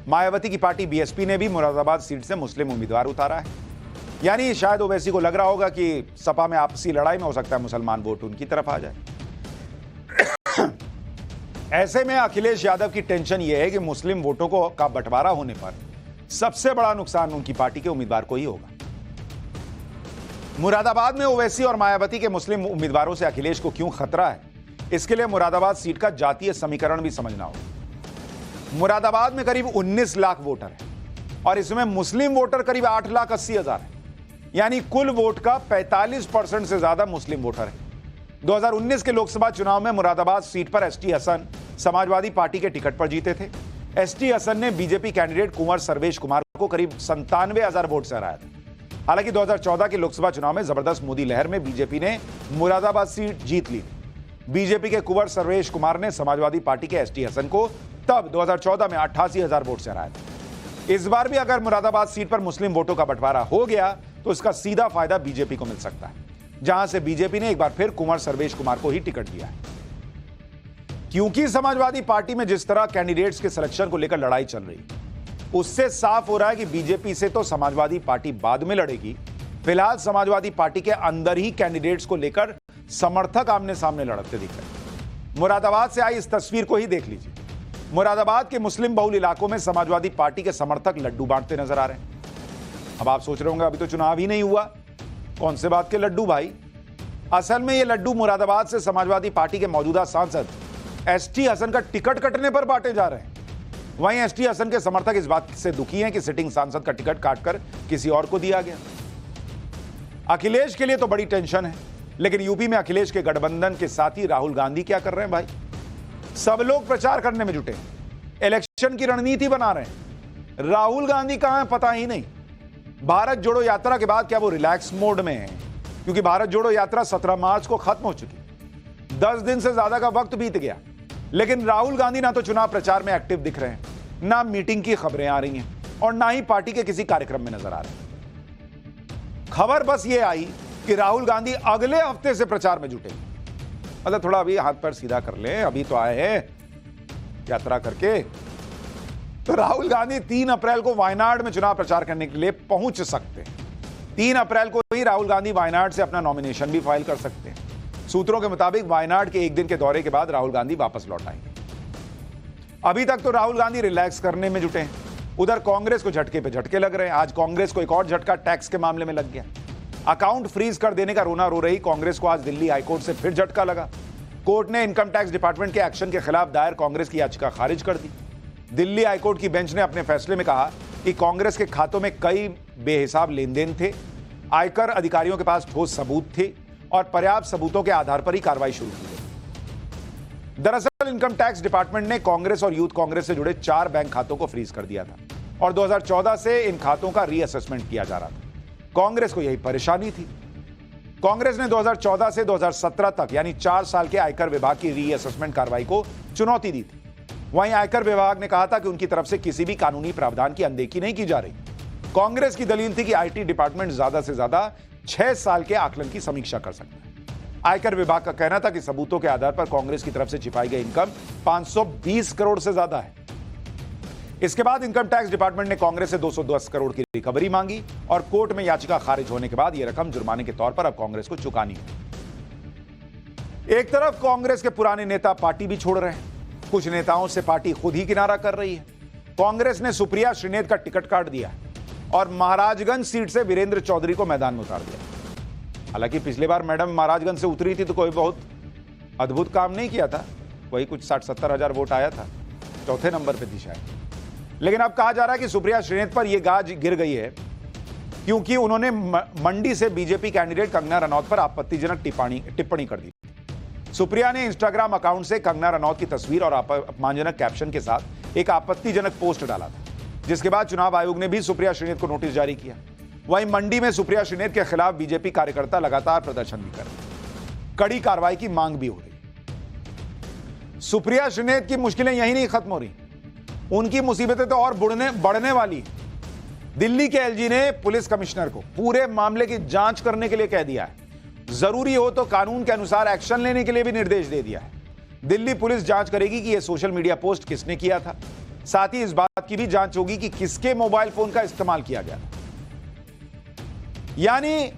मायावती की पार्टी बीएसपी ने भी मुरादाबाद सीट से मुस्लिम उम्मीदवार उतारा है। यानी शायद ओवैसी को लग रहा होगा कि सपा में आपसी लड़ाई में हो सकता है मुसलमान वोट उनकी तरफ आ जाए। ऐसे में अखिलेश यादव की टेंशन यह है कि मुस्लिम वोटों को का बंटवारा होने पर सबसे बड़ा नुकसान उनकी पार्टी के उम्मीदवार को ही होगा। मुरादाबाद में ओवैसी और मायावती के मुस्लिम उम्मीदवारों से अखिलेश को क्यों खतरा है, इसके लिए मुरादाबाद सीट का जातीय समीकरण भी समझना होगा। मुरादाबाद में करीब 19 लाख वोटर हैं और इसमें मुस्लिम वोटर करीब 8,80,000 है, यानी कुल वोट का 45% से ज्यादा मुस्लिम वोटर है। 2019 के लोकसभा चुनाव में मुरादाबाद सीट पर एसटी हसन समाजवादी पार्टी के टिकट पर जीते थे। एसटी हसन ने बीजेपी कैंडिडेट कुंवर सर्वेश कुमार को करीब 97,000 वोट से हराया था। हालांकि 2014 के लोकसभा चुनाव में जबरदस्त मोदी लहर में बीजेपी ने मुरादाबाद सीट जीत ली। बीजेपी के कुंवर सर्वेश कुमार ने समाजवादी पार्टी के एसटी हसन को तब 2014 में 88,000 वोट से हराया था। इस बार भी अगर मुरादाबाद सीट पर मुस्लिम वोटों का बंटवारा हो गया तो इसका सीधा फायदा बीजेपी को मिल सकता है, जहां से बीजेपी ने एक बार फिर कुंवर सर्वेश कुमार को ही टिकट दिया है। क्योंकि समाजवादी पार्टी में जिस तरह कैंडिडेट्स के सिलेक्शन को लेकर लड़ाई चल रही, उससे साफ हो रहा है कि बीजेपी से तो समाजवादी पार्टी बाद में लड़ेगी। फिलहाल समाजवादी पार्टी के अंदर ही कैंडिडेट्स को लेकर समर्थक आमने सामने लड़ते दिख रहे हैं। मुरादाबाद से आई इस तस्वीर को ही देख लीजिए। मुरादाबाद के मुस्लिम बहुल इलाकों में समाजवादी पार्टी के समर्थक लड्डू बांटते नजर आ रहे हैं। अब आप सोच रहे होंगे अभी तो चुनाव ही नहीं हुआ, कौन से बात के लड्डू भाई। असल में ये लड्डू मुरादाबाद से समाजवादी पार्टी के मौजूदा सांसद एसटी हसन का टिकट कटने पर बांटे जा रहे हैं। वहीं एसटी हसन के समर्थक इस बात से दुखी हैं कि सिटिंग सांसद का टिकट काटकर किसी और को दिया गया। अखिलेश के लिए तो बड़ी टेंशन है, लेकिन यूपी में अखिलेश के गठबंधन के साथी राहुल गांधी क्या कर रहे हैं भाई? सब लोग प्रचार करने में जुटे, इलेक्शन की रणनीति बना रहे हैं। राहुल गांधी कहां है पता ही नहीं। भारत जोड़ो यात्रा के बाद क्या वो रिलैक्स मोड में है? क्योंकि भारत जोड़ो यात्रा 17 मार्च को खत्म हो चुकी, 10 दिन से ज्यादा का वक्त बीत गया, लेकिन राहुल गांधी ना तो चुनाव प्रचार में एक्टिव दिख रहे हैं, ना मीटिंग की खबरें आ रही हैं और ना ही पार्टी के किसी कार्यक्रम में नजर आ रहे हैं। खबर बस ये आई कि राहुल गांधी अगले हफ्ते से प्रचार में जुटे, मतलब थोड़ा अभी हाथ पैर सीधा कर ले, अभी तो आए हैं यात्रा करके। तो राहुल गांधी 3 अप्रैल को वायनाड में चुनाव प्रचार करने के लिए पहुंच सकते हैं। 3 अप्रैल को ही राहुल गांधी वायनाड से अपना नॉमिनेशन भी फाइल कर सकते हैं। सूत्रों के मुताबिक वायनाड के एक दिन के दौरे के बाद राहुल गांधी वापस लौट आएंगे। अभी तक तो राहुल गांधी रिलैक्स करने में जुटे हैं। उधर कांग्रेस को झटके पे झटके लग रहे हैं। आज कांग्रेस को एक और झटका टैक्स के मामले में लग गया। अकाउंट फ्रीज कर देने का रोना रो रही कांग्रेस को आज दिल्ली हाईकोर्ट से फिर झटका लगा। कोर्ट ने इनकम टैक्स डिपार्टमेंट के एक्शन के खिलाफ दायर कांग्रेस की याचिका खारिज कर दी। दिल्ली हाईकोर्ट की बेंच ने अपने फैसले में कहा कि कांग्रेस के खातों में कई बेहिसाब लेन देन थे, आयकर अधिकारियों के पास ठोस सबूत थे और पर्याप्त सबूतों के आधार पर ही कार्रवाई शुरू की गई। दरअसल इनकम टैक्स डिपार्टमेंट ने कांग्रेस और यूथ कांग्रेस से जुड़े 4 बैंक खातों को फ्रीज कर दिया था और 2014 से इन खातों का रीअसेसमेंट किया जा रहा था। कांग्रेस को यही परेशानी थी। कांग्रेस ने 2014 से 2017 तक यानी 4 साल के आयकर विभाग की रीअसेसमेंट कार्रवाई को चुनौती दी थी। वहीं आयकर विभाग ने कहा था कि उनकी तरफ से किसी भी कानूनी प्रावधान की अनदेखी नहीं की जा रही। कांग्रेस की दलील थी कि आईटी डिपार्टमेंट ज्यादा से ज्यादा 6 साल के आकलन की समीक्षा कर सकता है। आयकर विभाग का कहना था कि सबूतों के आधार पर कांग्रेस की तरफ से छिपाई गई इनकम 520 करोड़ से ज्यादा है। इसके बाद इनकम टैक्स डिपार्टमेंट ने कांग्रेस से 210 करोड़ की रिकवरी मांगी और कोर्ट में याचिका खारिज होने के बाद यह रकम जुर्माने के तौर पर अब कांग्रेस को चुकानी है। एक तरफ कांग्रेस के पुराने नेता पार्टी भी छोड़ रहे हैं, कुछ नेताओं से पार्टी खुद ही किनारा कर रही है। कांग्रेस ने सुप्रिया श्रीनेत का टिकट काट दिया और महाराजगंज सीट से वीरेंद्र चौधरी को मैदान में उतार दिया। हालांकि पिछली बार मैडम महाराजगंज से उतरी थी तो कोई बहुत अद्भुत काम नहीं किया था, वही कुछ 60-70 हजार वोट आया था, चौथे नंबर पे थी शायद। लेकिन अब कहा जा रहा है कि सुप्रिया श्रीनेत पर यह गाज गिर गई है क्योंकि उन्होंने मंडी से बीजेपी कैंडिडेट कंगना रनौत पर आपत्तिजनक टिप्पणी कर दी। सुप्रिया ने इंस्टाग्राम अकाउंट से कंगना रनौत की तस्वीर और अपमानजनक कैप्शन के साथ एक आपत्तिजनक पोस्ट डाला था, जिसके बाद चुनाव आयोग ने भी सुप्रिया श्रीनेत को नोटिस जारी किया। वहीं मंडी में सुप्रिया श्रीनेत के खिलाफ बीजेपी कार्यकर्ता लगातार प्रदर्शन भी कर रहे हैं, कड़ी कार्रवाई की मांग भी हो रही। सुप्रिया श्रीनेत की मुश्किलें यही नहीं खत्म हो रही, उनकी मुसीबतें तो और बढ़ने वाली है। दिल्ली के एलजी ने पुलिस कमिश्नर को पूरे मामले की जांच करने के लिए कह दिया है, जरूरी हो तो कानून के अनुसार एक्शन लेने के लिए भी निर्देश दे दिया है। दिल्ली पुलिस जांच करेगी कि यह सोशल मीडिया पोस्ट किसने किया था, साथ ही इस बात की भी जांच होगी कि किसके मोबाइल फोन का इस्तेमाल किया गया था। यानी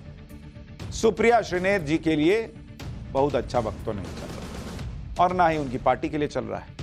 सुप्रिया श्रीनेत जी के लिए बहुत अच्छा वक्त तो नहीं चल रहा और ना ही उनकी पार्टी के लिए चल रहा है।